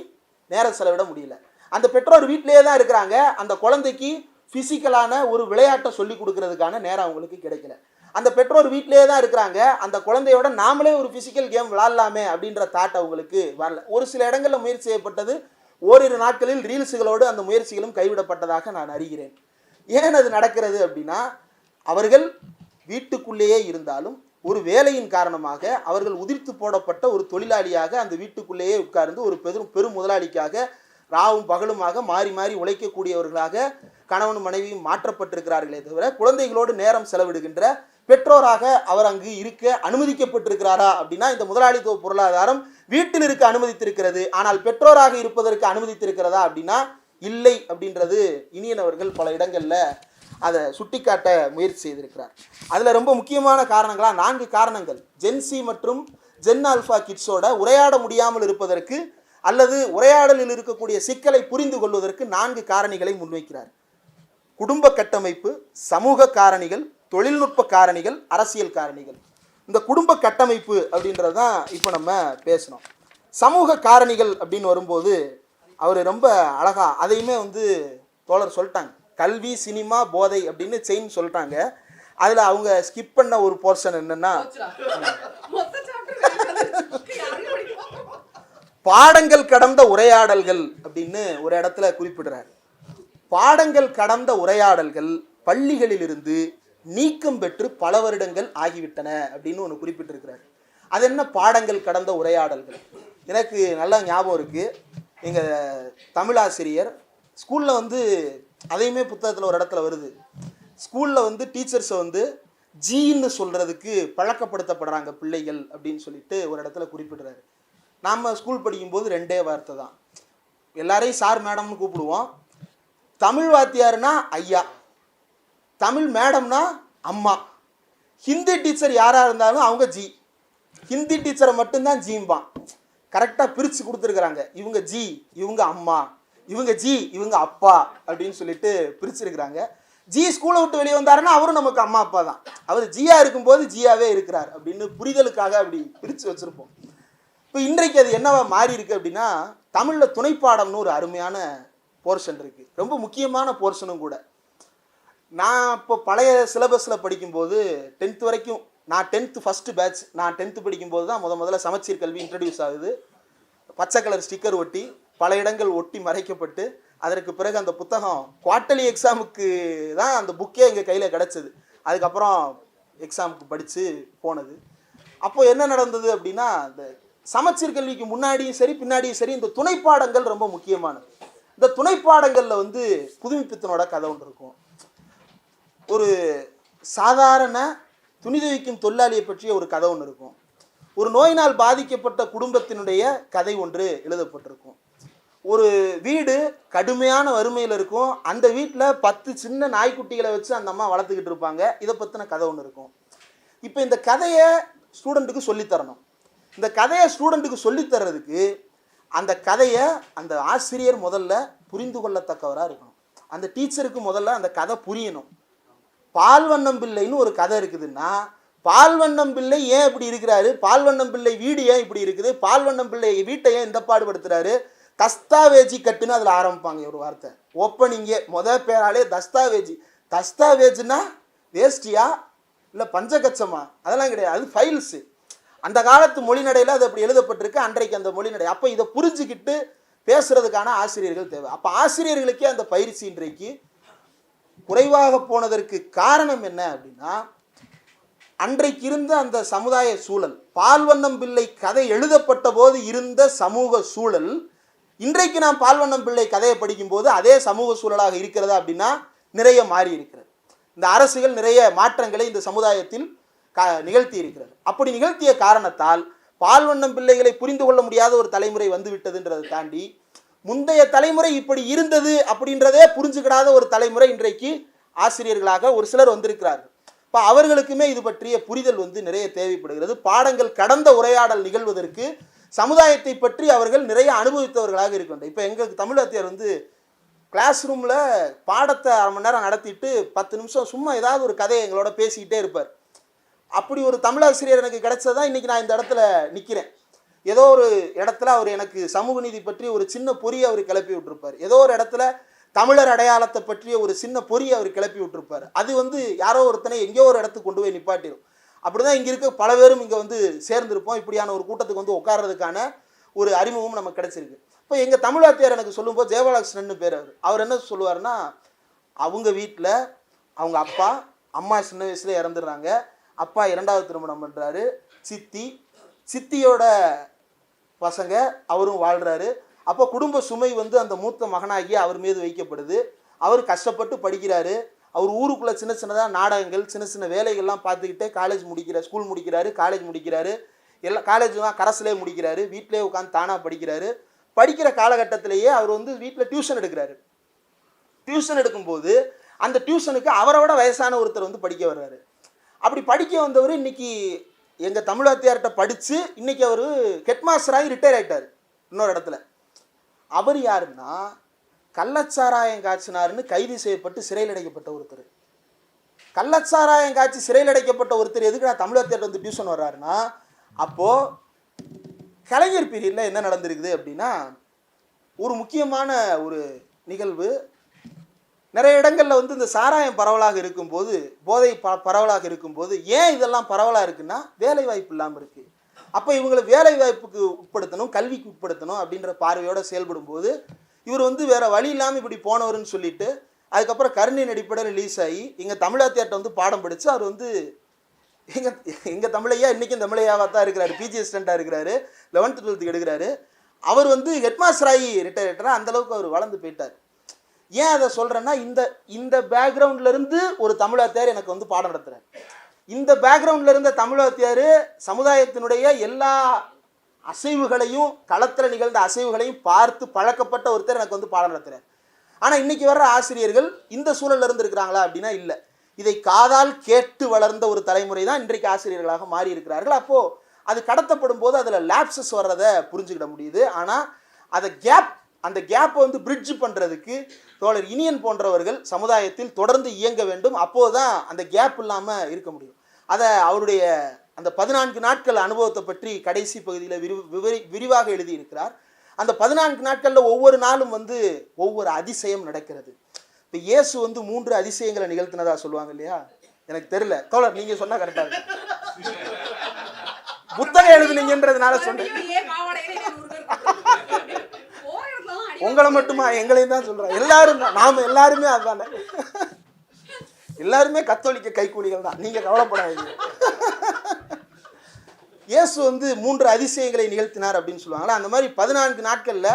நேரம் செலவிட முடியல. அந்த பெற்றோர் வீட்டிலேயே தான் இருக்கிறாங்க, அந்த குழந்தைக்கு ஃபிசிக்கலான ஒரு விளையாட்டை சொல்லி கொடுக்கறதுக்கான நேரம் அவங்களுக்கு கிடைக்கல. அந்த பெற்றோர் வீட்டிலேயே தான் இருக்கிறாங்க, அந்த குழந்தையோட நாமளே ஒரு ஃபிசிக்கல் கேம் விளாட்லாமே அப்படின்ற தாட் அவங்களுக்கு வரல. ஒரு சில இடங்களில் முயற்சி செய்யப்பட்டது, ஓரிரு நாட்களில் ரீல்ஸுகளோடு அந்த முயற்சிகளும் கைவிடப்பட்டதாக நான் அறிகிறேன். ஏன் அது நடக்கிறது அப்படின்னா, அவர்கள் வீட்டுக்குள்ளேயே இருந்தாலும் ஒரு வேலையின் காரணமாக அவர்கள் உதிர்த்து போடப்பட்ட ஒரு தொழிலாளியாக அந்த வீட்டுக்குள்ளேயே உட்கார்ந்து ஒரு பெரும் முதலாளிக்காக ராவும் பகலுமாக மாறி மாறி உழைக்கக்கூடியவர்களாக கணவனும் மனைவியும் மாற்றப்பட்டிருக்கிறார்களே தவிர குழந்தைகளோடு நேரம் செலவிடுகின்ற பெற்றோராக அவர் அங்கு இருக்க அனுமதிக்கப்பட்டிருக்கிறாரா அப்படின்னா, இந்த முதலாளித்துவ பொருளாதாரம் வீட்டில் இருக்க அனுமதித்திருக்கிறது, ஆனால் பெற்றோராக இருப்பதற்கு அனுமதித்திருக்கிறதா அப்படின்னா இல்லை அப்படின்றது இனியன் அவர்கள் பல இடங்களில் அதை சுட்டிக்காட்ட முயற்சி செய்திருக்கிறார். அதில் ரொம்ப முக்கியமான காரணங்களாக 4 காரணங்கள் ஜென்சி மற்றும் ஜென் ஆல்ஃபா கிட்ஸோட உரையாட முடியாமல் இருப்பதற்கு அல்லது உரையாடலில் இருக்கக்கூடிய சிக்கலை புரிந்து கொள்வதற்கு 4 காரணிகளை முன்வைக்கிறார். குடும்ப கட்டமைப்பு, சமூக காரணிகள், தொழில்நுட்ப காரணிகள், அரசியல் காரணிகள். இந்த குடும்ப கட்டமைப்பு அப்படின்றது தான் இப்போ நம்ம பேசணும். சமூக காரணிகள் அப்படின்னு வரும்போது அவர் ரொம்ப அழகா அதையுமே தோழர் சொல்லிட்டாங்க. கல்வி, சினிமா, போதை அப்படின்னு செயின் சொல்லிட்டாங்க. அதில் அவங்க ஸ்கிப் பண்ண ஒரு போர்ஷன் என்னன்னா, பாடங்கள் கடந்த உரையாடல்கள் அப்படின்னு ஒரு இடத்துல குறிப்பிடுறார். பாடங்கள் கடந்த உரையாடல்கள் பள்ளிகளிலிருந்து நீக்கம் பெற்று பல வருடங்கள் ஆகிவிட்டன அப்படின்னு ஒன்று குறிப்பிட்டிருக்கிறார். அது என்ன பாடங்கள் கடந்த உரையாடல்கள்? எனக்கு நல்லா ஞாபகம் இருக்குது. எங்கள் தமிழாசிரியர் ஸ்கூலில் அதையுமே புத்தகத்தில் ஒரு இடத்துல வருது. ஸ்கூலில் டீச்சர்ஸை ஜீன்னு சொல்கிறதுக்கு பழக்கப்படுத்தப்படுறாங்க பிள்ளைகள் அப்படின்னு சொல்லிட்டு ஒரு இடத்துல குறிப்பிடுறாரு. நாம் ஸ்கூல் படிக்கும்போது 2 வார்த்தை தான், எல்லாரையும் சார் மேடம்னு கூப்பிடுவோம். தமிழ் வாத்தியாருனா ஐயா, தமிழ் மேடம்னா அம்மா. ஹிந்தி டீச்சர் யாராக இருந்தாலும் அவங்க ஜி, ஹிந்தி டீச்சரை மட்டும்தான் ஜீம்பான். கரெக்டாக பிரித்து கொடுத்துருக்குறாங்க. இவங்க ஜி, இவங்க அம்மா, இவங்க ஜி, இவங்க அப்பா அப்படின்னு சொல்லிட்டு பிரிச்சுருக்கிறாங்க. ஜி ஸ்கூலை விட்டு வெளியே வந்தாருன்னா அவரும் நமக்கு அம்மா அப்பா தான், அவர் ஜியா இருக்கும்போது ஜியாவே இருக்கிறார் அப்படின்னு புரிதலுக்காக அப்படி பிரித்து வச்சுருப்போம். இப்போ இன்றைக்கு அது என்னவா மாறி இருக்கு அப்படின்னா, தமிழில் துணைப்பாடம்னு ஒரு அருமையான போர்ஷன் இருக்குது, ரொம்ப முக்கியமான போர்ஷனும் கூட. நான் இப்போ பழைய சிலபஸில் படிக்கும்போது 10th வரைக்கும், நான் 10th ஃபஸ்ட்டு பேட்ச், நான் 10th படிக்கும்போது தான் முதல்ல சமச்சீர் கல்வி இன்ட்ரடியூஸ் ஆகுது. பச்சை கலர் ஸ்டிக்கர் ஒட்டி பல இடங்கள் ஒட்டி மறைக்கப்பட்டு, அதற்கு பிறகு அந்த புத்தகம் குவார்ட்டர்லி எக்ஸாமுக்கு தான் அந்த புக்கே எங்கள் கையில் கிடச்சிது. அதுக்கப்புறம் எக்ஸாமுக்கு படித்து போனது. அப்போது என்ன நடந்தது அப்படின்னா, இந்த சமச்சீர் கல்விக்கு முன்னாடியும் சரி பின்னாடியும் சரி இந்த துணைப்பாடங்கள் ரொம்ப முக்கியமானது. இந்த துணைப்பாடங்களில் புதுமைப்பித்தனோட கதை ஒன்று இருக்கும். ஒரு சாதாரண துணி துவைக்கும் தொழிலாளியை பற்றிய ஒரு கதை ஒன்று இருக்கும். ஒரு நோயினால் பாதிக்கப்பட்ட குடும்பத்தினுடைய கதை ஒன்று எழுதப்பட்டிருக்கும். ஒரு வீடு கடுமையான வறுமையில் இருக்கும், அந்த வீட்டில் 10 சின்ன நாய்க்குட்டிகளை வச்சு அந்த அம்மா வளர்த்துக்கிட்டு இருப்பாங்க. இதை பற்றின கதை ஒன்று இருக்கும். இப்போ இந்த கதையை ஸ்டூடெண்ட்டுக்கு சொல்லித்தரணும். இந்த கதையை ஸ்டூடெண்ட்டுக்கு சொல்லித்தர்றதுக்கு அந்த கதையை அந்த ஆசிரியர் முதல்ல புரிந்து கொள்ளத்தக்கவராக இருக்கணும். அந்த டீச்சருக்கு முதல்ல அந்த கதை புரியணும். பால்வண்ணம் பிள்ளைன்னு ஒரு கதை இருக்குதுன்னா, பால்வண்ணம் பிள்ளை ஏன் இப்படி இருக்கிறாரு, பால்வண்ணம் பிள்ளை வீடு ஏன் இப்படி இருக்குது, பால்வண்ணம் பிள்ளை வீட்டை ஏன் இந்த பாடுபடுத்துறாரு, தஸ்தாவேஜி கட்டுன்னு அதில் ஆரம்பிப்பாங்க ஒரு வார்த்தை. ஓப்பனிங்கே பேராலே தஸ்தாவேஜி. தஸ்தாவேஜுன்னா வேஷ்டியா இல்லை பஞ்சகச்சமா, அதெல்லாம் கிடையாது, அது ஃபைல்ஸு. அந்த காலத்து மொழிநடையில் அது அப்படி எழுதப்பட்டிருக்கு, அன்றைக்கு அந்த மொழிநடை. அப்போ இதை புரிஞ்சுக்கிட்டு பேசுறதுக்கான ஆசிரியர்கள் தேவை. அப்போ ஆசிரியர்களுக்கே அந்த பயிற்சி இன்றைக்கு குறைவாக போனதற்கு காரணம் என்ன அப்படின்னா, அன்றைக்கு இருந்த அந்த சமுதாய சூழல், பால்வண்ணம் பிள்ளை கதை எழுதப்பட்ட போது இருந்த சமூக சூழல், இன்றைக்கு நாம் பால்வண்ணம் பிள்ளை கதையை படிக்கும்போது அதே சமூக சூழலாக இருக்கிறதா அப்படின்னா நிறைய மாறி இருக்கிறது. இந்த அரசுகள் நிறைய மாற்றங்களை இந்த சமுதாயத்தில் நிகழ்த்தி இருக்கிறது. அப்படி நிகழ்த்திய காரணத்தால் பால்வண்ணம் பிள்ளைகளை புரிந்து கொள்ள முடியாத ஒரு தலைமுறை வந்து விட்டதுன்றதை தாண்டி, முந்தைய தலைமுறை இப்படி இருந்தது அப்படின்றதே புரிஞ்சுக்கிடாத ஒரு தலைமுறை இன்றைக்கு ஆசிரியர்களாக ஒரு சிலர் வந்திருக்கிறார்கள். இப்போ அவர்களுக்குமே இது பற்றிய புரிதல் நிறைய தேவைப்படுகிறது. பாடங்கள் கடந்த உரையாடல் நிகழ்வதற்கு சமுதாயத்தை பற்றி அவர்கள் நிறைய அனுபவித்தவர்களாக இருக்க வேண்டும். இப்போ எங்களுக்கு தமிழாசிரியர் கிளாஸ் ரூமில் பாடத்தை 1/2 மணி நேரம் நடத்திட்டு 10 நிமிஷம் சும்மா ஏதாவது ஒரு கதையை எங்களோட பேசிக்கிட்டே இருப்பார். அப்படி ஒரு தமிழாசிரியர் எனக்கு கிடைச்சதான் இன்றைக்கி நான் இந்த இடத்துல நிற்கிறேன். ஏதோ ஒரு இடத்துல அவர் எனக்கு சமூக நீதி பற்றி ஒரு சின்ன பொறியை அவர் கிளப்பி விட்டுருப்பார். ஏதோ ஒரு இடத்துல தமிழர் அடையாளத்தை பற்றிய ஒரு சின்ன பொறியை அவர் கிளப்பி விட்டுருப்பார். அது யாரோ ஒருத்தனை எங்கேயோ ஒரு இடத்துக்கு கொண்டு போய் நிப்பாட்டிடும். அப்படி தான் இங்கே இருக்க பல பேரும் இங்கே சேர்ந்துருப்போம். இப்படியான ஒரு கூட்டத்துக்கு உட்கார்றதுக்கான ஒரு அறிமுகம் நமக்கு கிடைச்சிருக்கு. இப்போ எங்கள் தமிழாத்தியார் எனக்கு சொல்லும்போது ஜெயபாலகிருஷ்ணன் பேர், அவர் என்ன சொல்லுவார்னா, அவங்க வீட்டில் அவங்க அப்பா அம்மா சின்ன வயசுல இறந்துடுறாங்க, அப்பா 2வது திருமணம் பண்ணுறாரு, சித்தியோட பசங்க அவரும் வாழ்கிறாரு. அப்போ குடும்ப சுமை அந்த மூத்த மகனாகி அவர் மீது வைக்கப்படுது. அவர் கஷ்டப்பட்டு படிக்கிறாரு. அவர் ஊருக்குள்ளே சின்ன சின்னதாக நாடகங்கள் சின்ன சின்ன வேலைகள்லாம் பார்த்துக்கிட்டே ஸ்கூல் முடிக்கிறாரு, காலேஜ் முடிக்கிறாரு, எல்லாம் காலேஜ்லாம் கரஸ்லே முடிக்கிறாரு, வீட்டிலே உட்காந்து தானாக படிக்கிறாரு. படிக்கிற காலகட்டத்திலேயே அவர் வீட்டில் டியூஷன் எடுக்கிறாரு. டியூஷன் எடுக்கும்போது அந்த டியூஷனுக்கு அவரை விட வயசான ஒருத்தர் படிக்க வர்றாரு. அப்படி படிக்க வந்தவர் இன்னைக்கு எங்கள் தமிழாத்தியார்கிட்ட படித்து இன்னைக்கு அவர் ஹெட்மாஸ்டராகி ரிட்டையர் ஆகிட்டார் இன்னொரு இடத்துல. அவர் யாருன்னா, கள்ளச்சாராயம் காய்ச்சினாருன்னு கைது செய்யப்பட்டு சிறையில் அடைக்கப்பட்ட ஒருத்தர். கள்ளச்சாராயம் காய்ச்சி சிறையில் அடைக்கப்பட்ட ஒருத்தர் எதுக்கு நான் தமிழாத்தியார்கிட்ட டியூஷன் வர்றாருன்னா, அப்போது கலைஞர் பீரியடில் என்ன நடந்திருக்குது அப்படின்னா, ஒரு முக்கியமான ஒரு நிகழ்வு. நிறைய இடங்களில் இந்த சாராயம் பரவலாக இருக்கும்போது, போதை பரவலாக இருக்கும்போது, ஏன் இதெல்லாம் பரவலாக இருக்குன்னா வேலை வாய்ப்பு இல்லாமல் இருக்குது. அப்போ இவங்களை வேலை வாய்ப்புக்கு உட்படுத்தணும், கல்விக்கு உட்படுத்தணும் அப்படின்ற பார்வையோடு செயல்படும் போது இவர் வேறு வழி இல்லாமல் இப்படி போனவர்னு சொல்லிட்டு அதுக்கப்புறம் கருணையின் அடிப்படையில் ரிலீஸ் ஆகி எங்கள் தமிழாத்தியார்ட்ட பாடம் படித்து அவர் எங்கள் தமிழையா இன்றைக்கும் தமிழையாவாக தான் இருக்கிறாரு, பிஜி அசிஸ்டண்ட்டாக இருக்கிறாரு, 11th 12th எடுக்கிறாரு. அவர் ஹெட்மாஸ்டர் ஆகி ரிட்டையர் ஆகிட்டார். அந்தளவுக்கு அவர் வளர்ந்து போயிட்டார். ஏன் அதை சொல்கிறேன்னா, இந்த பேக்ரவுண்ட்லேருந்து ஒரு தமிழாத்தியார் எனக்கு பாடம் நடத்துகிறார். இந்த பேக்ரவுண்டில் இருந்த தமிழாத்தியார் சமுதாயத்தினுடைய எல்லா அசைவுகளையும், களத்தில் நிகழ்ந்த அசைவுகளையும் பார்த்து பழக்கப்பட்ட ஒருத்தர் எனக்கு பாடம் நடத்துகிறார். ஆனால் இன்றைக்கி வர்ற ஆசிரியர்கள் இந்த சூழலில் இருந்து இருக்கிறாங்களா அப்படின்னா இல்லை. இதை காதால் கேட்டு வளர்ந்த ஒரு தலைமுறை தான் இன்றைக்கு ஆசிரியர்களாக மாறி இருக்கிறார்கள். அப்போது அது கடத்தப்படும் போது அதில் லேப்சஸ் வர்றதை புரிஞ்சுக்கிட முடியுது. ஆனால் அந்த கேப்பை பிரிட்ஜ் பண்ணுறதுக்கு தோழர் இனியன் போன்றவர்கள் சமுதாயத்தில் தொடர்ந்து இயங்க வேண்டும். அப்போது தான் அந்த கேப் இல்லாமல் இருக்க முடியும். அதை அவருடைய அந்த 14 நாட்கள் அனுபவத்தை பற்றி கடைசி பகுதியில் விரிவாக எழுதியிருக்கிறார். அந்த 14 நாட்களில் ஒவ்வொரு நாளும் ஒவ்வொரு அதிசயம் நடக்கிறது. இப்போ இயேசு 3 அதிசயங்களை நிகழ்த்தினதா சொல்லுவாங்க இல்லையா, எனக்கு தெரியல தோழர், நீங்கள் சொன்னால் கரெக்டாக இருக்கு. புத்தகம் எழுதுனீங்கன்றதுனால சொன்னேன். உங்களை மட்டுமா, எங்களையும் தான் சொல்கிறேன். எல்லாரும் தான், நாம் எல்லாருமே அதுதானே, எல்லாருமே கத்தோலிக்க கைக்கூலிகள் தான், நீங்கள் கவலைப்படாதீங்க. இயேசு 3 அதிசயங்களை நிகழ்த்தினார் அப்படின்னு சொல்லுவாங்களா, அந்த மாதிரி 14 நாட்களில்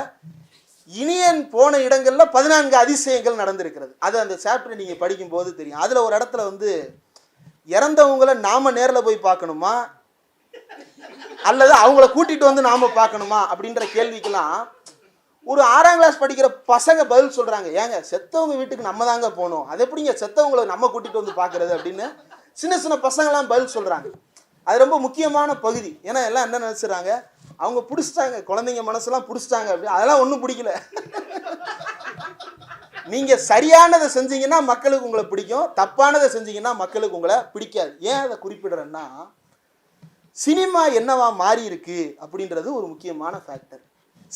இனியன் போன இடங்களில் 14 அதிசயங்கள் நடந்திருக்கிறது. அது அந்த சாப்டர் நீங்கள் படிக்கும்போது தெரியும். அதில் ஒரு இடத்துல இறந்தவங்களை நாம் நேரில் போய் பார்க்கணுமா அல்லது அவங்கள கூட்டிகிட்டு நாம் பார்க்கணுமா அப்படின்ற கேள்விக்கெல்லாம் ஒரு 6ஆம் கிளாஸ் படிக்கிற பசங்க பதில் சொல்கிறாங்க. ஏங்க செத்தவங்க வீட்டுக்கு நம்ம தாங்க போகணும், அது எப்படிங்க செத்தவங்களை நம்ம கூட்டிகிட்டு பார்க்குறது அப்படின்னு சின்ன சின்ன பசங்களாம் பதில் சொல்கிறாங்க. அது ரொம்ப முக்கியமான பகுதி. ஏன்னா எல்லாம் என்ன நினச்சிடறாங்க, அவங்க பிடிச்சிட்டாங்க, குழந்தைங்க மனசெல்லாம் பிடிச்சிட்டாங்க அப்படி. அதெல்லாம் ஒன்றும் பிடிக்கல. நீங்கள் சரியானதை செஞ்சீங்கன்னா மக்களுக்கு உங்களை பிடிக்கும், தப்பானதை செஞ்சீங்கன்னா மக்களுக்கு உங்களை பிடிக்காது. ஏன் அதை குறிப்பிடுறேன்னா, சினிமா என்னவா மாறி இருக்கு அப்படின்றது ஒரு முக்கியமான ஃபேக்டர்.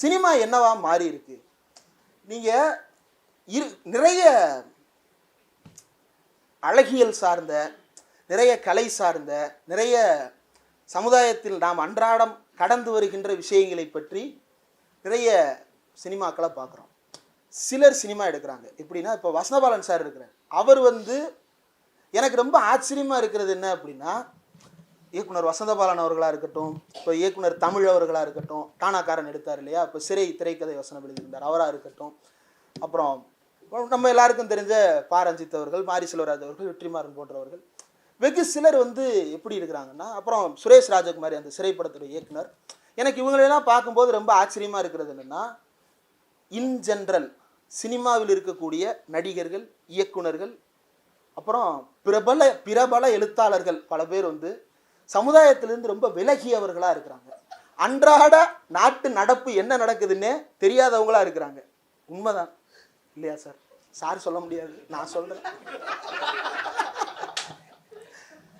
சினிமா என்னவா மாறி இருக்கு, நீங்கள் நிறைய அழகியல் சார்ந்த, நிறைய கலை சார்ந்த, நிறைய சமுதாயத்தில் நாம் அன்றாடம் கடந்து வருகின்ற விஷயங்களை பற்றி நிறைய சினிமாக்களை பார்க்குறோம். சிலர் சினிமா எடுக்கிறாங்க எப்படின்னா, இப்போ வசனபாலன் சார் இருக்கிறார். அவர் எனக்கு ரொம்ப ஆச்சரியமாக இருக்கிறது என்ன அப்படின்னா, இயக்குனர் வசந்தபாலன் அவர்களாக இருக்கட்டும், இப்போ இயக்குனர் தமிழ் அவர்களாக இருக்கட்டும், டானாக்காரன் எடுத்தார் இல்லையா, இப்போ சிறை திரைக்கதை வசனம் எழுதியிருந்தார் அவராக இருக்கட்டும், அப்புறம் நம்ம எல்லாருக்கும் தெரிஞ்ச பா ரஞ்சித் அவர்கள், மாரி செல்வராஜ் அவர்கள், வெற்றிமாறன் போன்றவர்கள், வெகு சிலர் எப்படி இருக்கிறாங்கன்னா, அப்புறம் சுரேஷ் ராஜகுமாரி அந்த சிறைப்படத்துடைய இயக்குனர். எனக்கு இவங்களெல்லாம் பார்க்கும்போது ரொம்ப ஆச்சரியமாக இருக்கிறது என்னென்னா, இன் ஜென்ரல் சினிமாவில் இருக்கக்கூடிய நடிகர்கள், இயக்குனர்கள், அப்புறம் பிரபல எழுத்தாளர்கள் பல பேர் சமுதாயத்திலிருந்து ரொம்ப விலகியவர்களாக இருக்கிறாங்க. அன்றாட நாட்டு நடப்பு என்ன நடக்குதுன்னே தெரியாதவங்களா இருக்கிறாங்க. உண்மைதான் இல்லையா சார்? சார் சொல்ல முடியாது, நான் சொல்றேன்.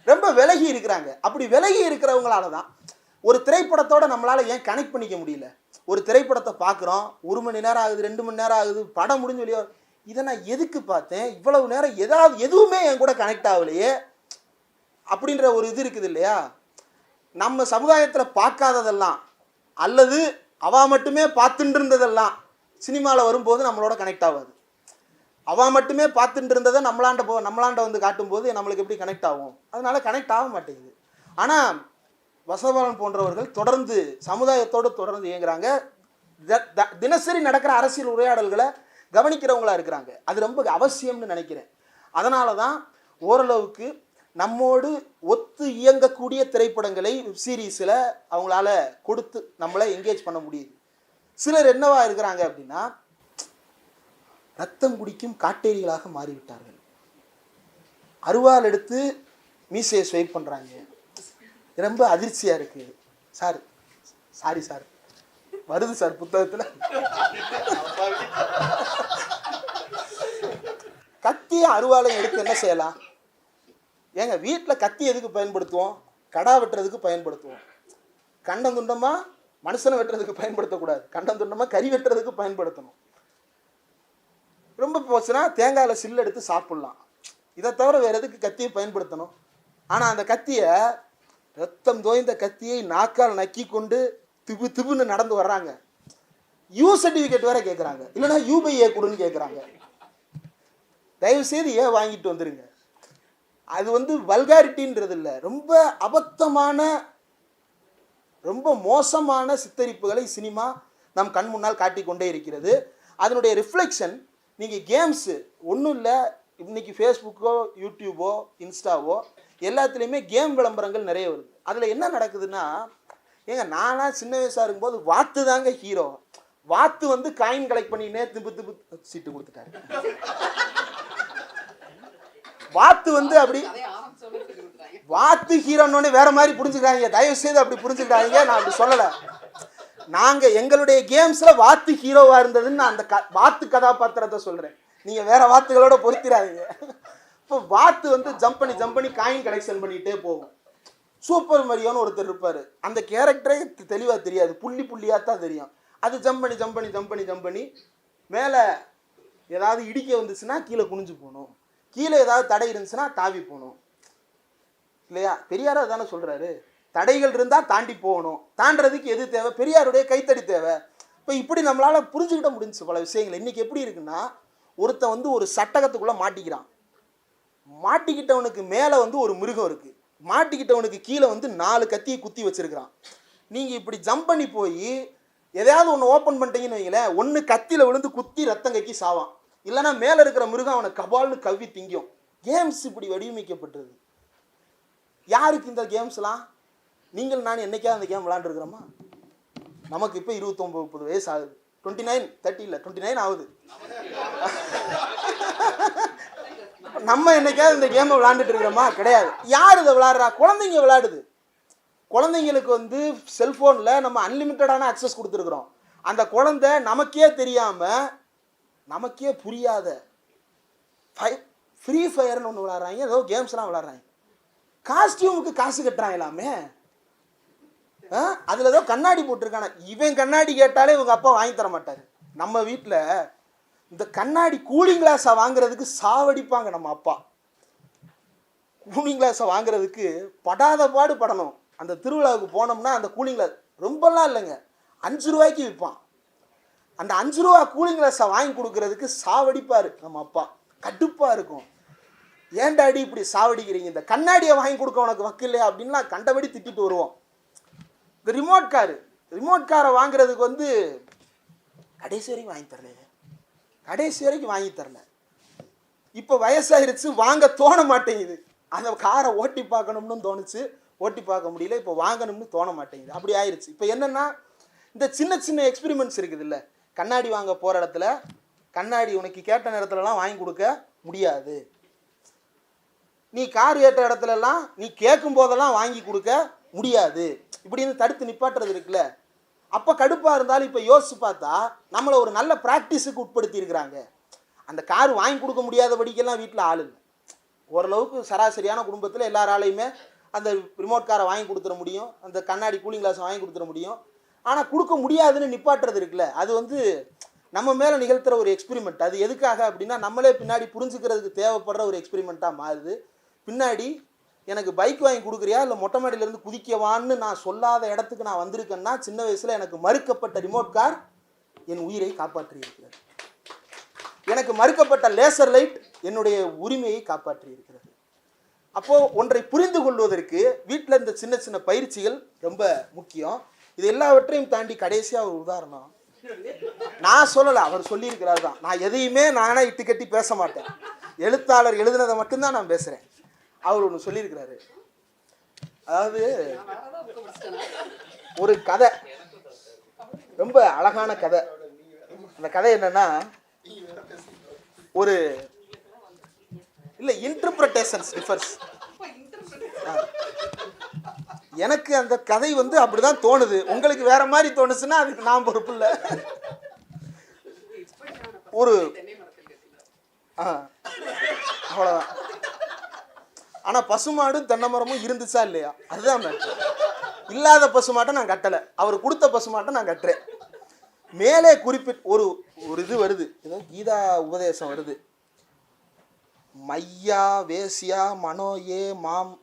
ரொம்ப விலகி இருக்கிறாங்க. அப்படி விலகி இருக்கிறவங்களால தான் ஒரு திரைப்படத்தோட நம்மளால ஏன் கனெக்ட் பண்ணிக்க முடியல. ஒரு திரைப்படத்தை பார்க்குறோம், 1 மணி நேரம் ஆகுது, 2 மணி நேரம் ஆகுது, படம் முடிஞ்சு வெளியே, இதை நான் எதுக்கு பார்த்தேன், இவ்வளவு நேரம் எதுவுமே என் கூட கனெக்ட் ஆகலையே அப்படின்ற ஒரு இது இருக்குது இல்லையா. நம்ம சமுதாயத்தில் பார்க்காததெல்லாம் அல்லது அவ மட்டுமே பார்த்துட்டு இருந்ததெல்லாம் சினிமாவில் வரும்போது நம்மளோட கனெக்ட் ஆகாது. அவ மட்டுமே பார்த்துட்டு இருந்ததை நம்மளாண்ட காட்டும்போது நம்மளுக்கு எப்படி கனெக்ட் ஆகும்? அதனால கனெக்ட் ஆக மாட்டேங்குது. ஆனால் வசனபாலன் போன்றவர்கள் தொடர்ந்து சமுதாயத்தோடு தொடர்ந்து இயங்குறாங்க. தினசரி நடக்கிற அரசியல் உரையாடல்களை கவனிக்கிறவங்களா இருக்கிறாங்க. அது ரொம்ப அவசியம்னு நினைக்கிறேன். அதனால தான் ஓரளவுக்கு நம்மோடு ஒத்து இயங்கக்கூடிய திரைப்படங்களை சீரீஸில் அவங்களால கொடுத்து நம்மளை என்கேஜ் பண்ண முடியுது. சிலர் என்னவா இருக்கிறாங்க அப்படின்னா, ரத்தம் குடிக்கும் காட்டேரிகளாக மாறிவிட்டார்கள். அருவாள் எடுத்து மீசையை ஸ்வைப் பண்ணுறாங்க. ரொம்ப அதிர்ச்சியாக இருக்குது சார். சாரி சார், வருது சார் புத்தகத்தில். கத்தியை அருவாளையும் எடுத்து என்ன செய்யலாம்? ஏங்க வீட்டில் கத்தி எதுக்கு பயன்படுத்துவோம்? கடா வெட்டுறதுக்கு பயன்படுத்துவோம். கண்டம் துண்டமாக மனுஷனை வெட்டுறதுக்கு பயன்படுத்தக்கூடாது, கண்டம் துண்டமாக கறி வெட்டுறதுக்கு பயன்படுத்தணும். ரொம்ப போச்சுன்னா தேங்காயில் சில்லு எடுத்து சாப்பிட்லாம். இதை தவிர வேறு எதுக்கு கத்தியை பயன்படுத்தணும்? ஆனால் அந்த கத்தியை, ரத்தம் தோய்ந்த கத்தியை நாக்கால் நக்கி கொண்டு திபுன்னு நடந்து வர்றாங்க. யூ சர்டிஃபிகேட் வேற கேட்குறாங்க, இல்லைன்னா யூபிஏ கொடுன்னு கேட்குறாங்க. தயவுசெய்து ஏன் வாங்கிட்டு வந்துருங்க. அது வல்காரிட்டின்றது இல்லை, ரொம்ப அபத்தமான ரொம்ப மோசமான சித்தரிப்புகளை சினிமா நம் கண் முன்னால் காட்டிக்கொண்டே இருக்கிறது. அதனுடைய ரிஃப்ளெக்ஷன் நீங்கள் கேம்ஸு ஒன்றும் இல்லை, இன்றைக்கி ஃபேஸ்புக்கோ யூடியூபோ இன்ஸ்டாவோ எல்லாத்துலேயுமே கேம் விளம்பரங்கள் நிறைய வருது. அதில் என்ன நடக்குதுன்னா, நானாக சின்ன வயசாக இருக்கும்போது வாத்து தாங்க ஹீரோ. வாத்து காயின் கலெக்ட் பண்ணினே திப்பு சீட்டு கொடுத்துட்டாரு. வாத்து அப்படி வாத்து ஹீரோன்னு வேற மாதிரி புரிஞ்சுக்கிறாங்க. தயவு செய்து அப்படி புரிஞ்சுக்கிறாங்க. நான் அப்படி சொல்லலை. நாங்கள் எங்களுடைய கேம்ஸில் வாத்து ஹீரோவாக இருந்ததுன்னு நான் அந்த வாத்து கதாபாத்திரத்தை சொல்கிறேன். நீங்கள் வேற வாத்துகளோட பொருத்திடாதீங்க. இப்போ வாத்து ஜம்ப் பண்ணி காயின் கலெக்ஷன் பண்ணிகிட்டே போகும். சூப்பர் மரியோன்னு ஒருத்தர் இருப்பார். அந்த கேரக்டரே தெளிவாக தெரியாது, புள்ளியாக தான் தெரியும். அது ஜம்ப் பண்ணி மேலே ஏதாவது இடிக்க வந்துச்சுன்னா கீழே குனிஞ்சு போகணும், கீழே ஏதாவது தடை இருந்துச்சுன்னா தாவி போகணும் இல்லையா? பெரியார் தானே சொல்கிறாரு, தடைகள் இருந்தால் தாண்டி போகணும். தாண்டறதுக்கு எது தேவை? பெரியாருடைய கைத்தடி தேவை. இப்போ இப்படி நம்மளால் புரிஞ்சுக்கிட்ட முடிஞ்சிச்சு பல விஷயங்கள். இன்றைக்கி எப்படி இருக்குன்னா, ஒருத்தன் ஒரு சட்டகத்துக்குள்ளே மாட்டிக்கிறான். மாட்டிக்கிட்டவனுக்கு மேலே ஒரு மிருகம் இருக்குது, மாட்டிக்கிட்டவனுக்கு கீழே 4 கத்தியை குத்தி வச்சிருக்கிறான். நீங்கள் இப்படி ஜம்ப் பண்ணி போய் எதையாவது ஒன்று ஓப்பன் பண்ணிட்டீங்கன்னு வைங்களேன், ஒன்று கத்தியில் விழுந்து குத்தி ரத்தம் கக்கி சாவான், இல்லைன்னா மேலே இருக்கிற மிருகம் அவனை கபால்னு கவ்வி திங்கும். கேம்ஸ் இப்படி வடிவமைக்கப்பட்டது. யாருக்கு இந்த கேம்ஸ்லாம்? நீங்கள் நான் என்னைக்காவது அந்த கேம் விளாண்டுருக்கிறோமா? நமக்கு இப்போ 29-30 வயசு ஆகுது. 29 30 இல்லை 29 ஆகுது. நம்ம என்னைக்காவது இந்த கேமை விளாண்டுட்டு இருக்கிறோமா? கிடையாது. யார் இதை விளாடுறா? குழந்தைங்க விளையாடுது. குழந்தைங்களுக்கு வந்து செல்ஃபோனில் நம்ம அன்லிமிட்டடான அக்சஸ் கொடுத்துருக்குறோம். அந்த குழந்தை நமக்கே தெரியாமல், நமக்கே புரியாத ஃப்ரீ ஃபயர்னு ஒன்று விளாட்றாங்க, ஏதோ கேம்ஸ்லாம் விளாட்றாங்க. காஸ்டியூமுக்கு காசு கட்டுறாங்க எல்லாமே. அதில் ஏதோ கண்ணாடி போட்டிருக்கான, இவன் கண்ணாடி கேட்டாலே இவங்க அப்பா வாங்கி தர மாட்டார். நம்ம வீட்டில் இந்த கண்ணாடி கூலிங் கிளாஸை வாங்குறதுக்கு சாவடிப்பாங்க நம்ம அப்பா. கூலிங் கிளாஸை வாங்குறதுக்கு படாத பாடு படணும். அந்த திருவிழாவுக்கு போனோம்னா அந்த கூலிங் கிளாஸ் ரொம்பலாம் இல்லைங்க, 5 ரூபாய்க்கு விற்பான். அந்த 5 ரூபா கூலிங் கிளாஸை வாங்கி கொடுக்கறதுக்கு சாவடிப்பார் நம்ம அப்பா. கடுப்பாக இருக்கும், ஏன்டாடி இப்படி சாவடிக்கிறீங்க, இந்த கண்ணாடியை வாங்கி கொடுக்க உனக்கு வக்கு இல்லையா அப்படின்லாம் கண்டபடி திட்டிட்டு வருவோம். இந்த ரிமோட் காரை வாங்குறதுக்கு வந்து கடைசி வரைக்கும் வாங்கி தரல, கடைசி வரைக்கும் வாங்கி தரல. இப்போ வயசாயிருச்சு, வாங்க தோண மாட்டேங்குது. அந்த காரை ஓட்டி பார்க்கணும்னு தோணுச்சு, ஓட்டி பார்க்க முடியல. இப்போ வாங்கணும்னு தோண மாட்டேங்குது. அப்படி ஆயிடுச்சு. இப்போ என்னென்னா, இந்த சின்ன சின்ன எக்ஸ்பெரிமெண்ட்ஸ் இருக்குது இல்லை, கண்ணாடி வாங்க போகிற இடத்துல கண்ணாடி உனக்கு கேட்ட நேரத்துலலாம் வாங்கி கொடுக்க முடியாது. நீ கார் ஏற்ற இடத்துலலாம் நீ கேட்கும் போதெல்லாம் வாங்கி கொடுக்க முடியாது. இப்படின்னு தடுத்து நிப்பாட்டுறது இருக்குல்ல. அப்போ கடுப்பாக இருந்தாலும் இப்போ யோசிச்சு பார்த்தா நம்மளை ஒரு நல்ல ப்ராக்டிஸுக்கு உட்படுத்தி இருக்கிறாங்க. அந்த கார் வாங்கி கொடுக்க முடியாதபடிக்கெல்லாம் வீட்டில் ஆள் இல்லை. ஓரளவுக்கு சராசரியான குடும்பத்தில் எல்லாராலையுமே அந்த ரிமோட் காரை வாங்கி கொடுத்துட முடியும், அந்த கண்ணாடி கூலிங் கிளாஸை வாங்கி கொடுத்துட முடியும். ஆனால் கொடுக்க முடியாதுன்னு நிப்பாட்டுறது இருக்குல்ல, அது வந்து நம்ம மேலே நிகழ்த்துற ஒரு எக்ஸ்பெரிமெண்ட். அது எதுக்காக அப்படின்னா, நம்மளே பின்னாடி புரிஞ்சுக்கிறதுக்கு தேவைப்படுற ஒரு எக்ஸ்பெரிமெண்ட்டாக மாறுது. பின்னாடி எனக்கு பைக் வாங்கி கொடுக்குறியா இல்லை மொட்டை மாடியிலேருந்து குதிக்கவான்னு நான் சொல்லாத இடத்துக்கு நான் வந்திருக்கேன்னா, சின்ன வயசில் எனக்கு மறுக்கப்பட்ட ரிமோட் கார் என் உயிரை காப்பாற்றி இருக்கிறது. எனக்கு மறுக்கப்பட்ட லேசர் லைட் என்னுடைய உரிமையை காப்பாற்றி இருக்கிறது. அப்போது ஒன்றை புரிந்து கொள்வதற்கு வீட்டில் இந்த சின்ன சின்ன பயிற்சிகள் ரொம்ப முக்கியம். இது எல்லாவற்றையும் தாண்டி கடைசியாக ஒரு உதாரணம் நான் சொல்லலை, அவர் சொல்லியிருக்கிறார் தான். நான் எதையுமே நானே இட்டு கட்டி பேச மாட்டேன், எழுத்தாளர் எழுதுனதை மட்டும்தான் நான் பேசுகிறேன். அவர் ஒன்று சொல்லியிருக்கிறாரு. அதாவது ஒரு கதை, ரொம்ப அழகான கதை. அந்த கதை என்னன்னா, ஒரு இல்லை இன்டர்பிரட்டேஷன்ஸ் டிஃபர்ஸ். எனக்கு அந்த கதை வந்து அப்படிதான் தோணுது, உங்களுக்கு வேற மாதிரி தோணுச்சுன்னா அதுக்கு நான் பொறுப்பு இல்லை. ஒரு அவ்வளோதான். ஆனால் பசுமாடும் தென்னை மரமும் இருந்துச்சா இல்லையா, அதுதான் மேட்டர். இல்லாத பசுமாட்டை நான் கட்டலை, அவர் கொடுத்த பசுமாட்டை நான் கட்டுறேன். மேலே குறிப்பிட்ட ஒரு இது வருது, ஏதோ கீதா உபதேசம் வருது. மையா வேசியா மனோயே மாம்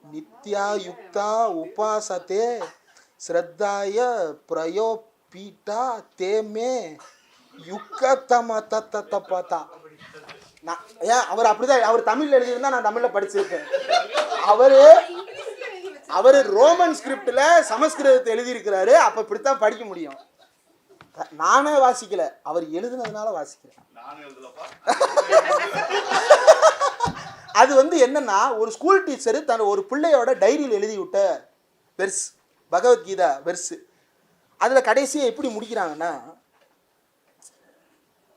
நித்யா யுக்தா உபாசத்தே ஸ்ரத்தாய பிரயோபீட்டா தேமே யுக்கத்தம தத்தப்பா. நான் ஏன் அவர் அப்படிதான், அவர் தமிழில் எழுதியிருந்தா நான் தமிழில் படிச்சிருக்கேன். அவர் ரோமன் ஸ்கிரிப்டில் சமஸ்கிருதத்தை எழுதியிருக்கிறாரு. அப்போ இப்படித்தான் படிக்க முடியும். நானே வாசிக்கல, அவர் எழுதுனதுனால வாசிக்கிறேன். அது வந்து என்னன்னா, ஒரு ஸ்கூல் டீச்சரு தன் ஒரு பிள்ளையோட டைரியில் எழுதி விட்ட வெர்ஸ், பகவத்கீதா வெர்ஸ். அதில் கடைசியை எப்படி முடிக்கிறாங்கன்னா,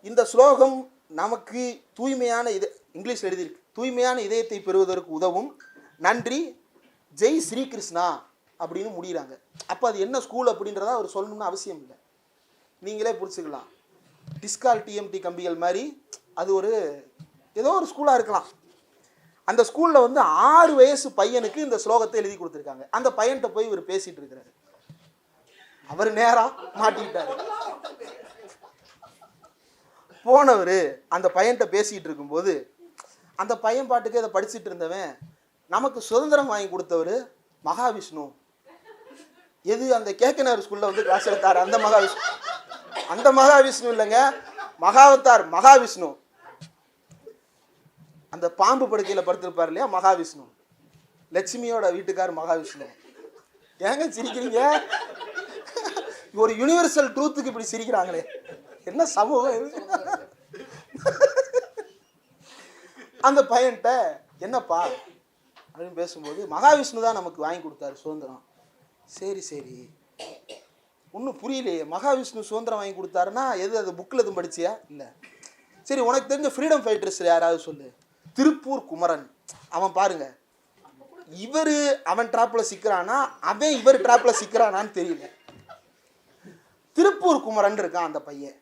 இந்த ஸ்லோகம் நமக்கு தூய்மையான இங்கிலீஷில் எழுதியிருக்கு, தூய்மையான இதயத்தை பெறுவதற்கு உதவும், நன்றி, ஜெய் ஸ்ரீகிருஷ்ணா அப்படின்னு முடிகிறாங்க. அப்போ அது என்ன ஸ்கூல் அப்படின்றத அவர் சொல்லணும்னு அவசியம் இல்லை, நீங்களே பிடிச்சிக்கலாம். டிஸ்கால் டிஎம்டி கம்பிகள் மாதிரி அது ஒரு ஏதோ ஒரு ஸ்கூலாக இருக்கலாம். அந்த ஸ்கூலில் வந்து 6 வயசு பையனுக்கு இந்த ஸ்லோகத்தை எழுதி கொடுத்துருக்காங்க. அந்த பையன்கிட்ட போய் இவர் பேசிகிட்டு இருக்கிறாரு. அவர் நேரம் மாட்டிக்கிட்டாரு. போனவர் அந்த பையன்கிட்ட பேசிகிட்டு இருக்கும்போது, அந்த பையன் பாட்டுக்கு இதை படிச்சுட்டு இருந்தவன், நமக்கு சுதந்திரம் வாங்கி கொடுத்தவர் மகாவிஷ்ணு. எது அந்த கேக்கனர் ஸ்கூலில் வந்து கிளாஸ் எடுத்தார் அந்த மகாவிஷ்ணு, அந்த மகாவிஷ்ணு இல்லைங்க, மகாவதார் மகாவிஷ்ணு. அந்த பாம்பு படுக்கையில் படுத்திருப்பார் இல்லையா மகாவிஷ்ணு, லட்சுமியோட வீட்டுக்கார் மகாவிஷ்ணு. ஏங்க சிரிக்கிறீங்க? ஒரு யூனிவர்சல் ட்ரூத்துக்கு இப்படி சிரிக்கிறாங்களே, என்ன சமூகம் இது? அந்த பையன்கிட்ட என்னப்பா அப்படின்னு பேசும்போது, மகாவிஷ்ணு தான் நமக்கு வாங்கி கொடுத்தாரு சுதந்திரம். சரி சரி, ஒன்றும் புரியலையே, மகாவிஷ்ணு சுதந்திரம் வாங்கி கொடுத்தாருன்னா எது, அது புக்கில் எதுவும் படிச்சியா? இல்லை. சரி, உனக்கு தெரிஞ்ச ஃப்ரீடம் ஃபைட்டர்ஸ் யாராவது சொல்லு. திருப்பூர் குமரன், அவன் பாருங்க இவர் அவன் ட்ராப்பில் சிக்கிறானா அவன் இவர் ட்ராப்பில் சிக்கிறானான்னு தெரியல. திருப்பூர் குமரன் இருக்கான் அந்த பையன்,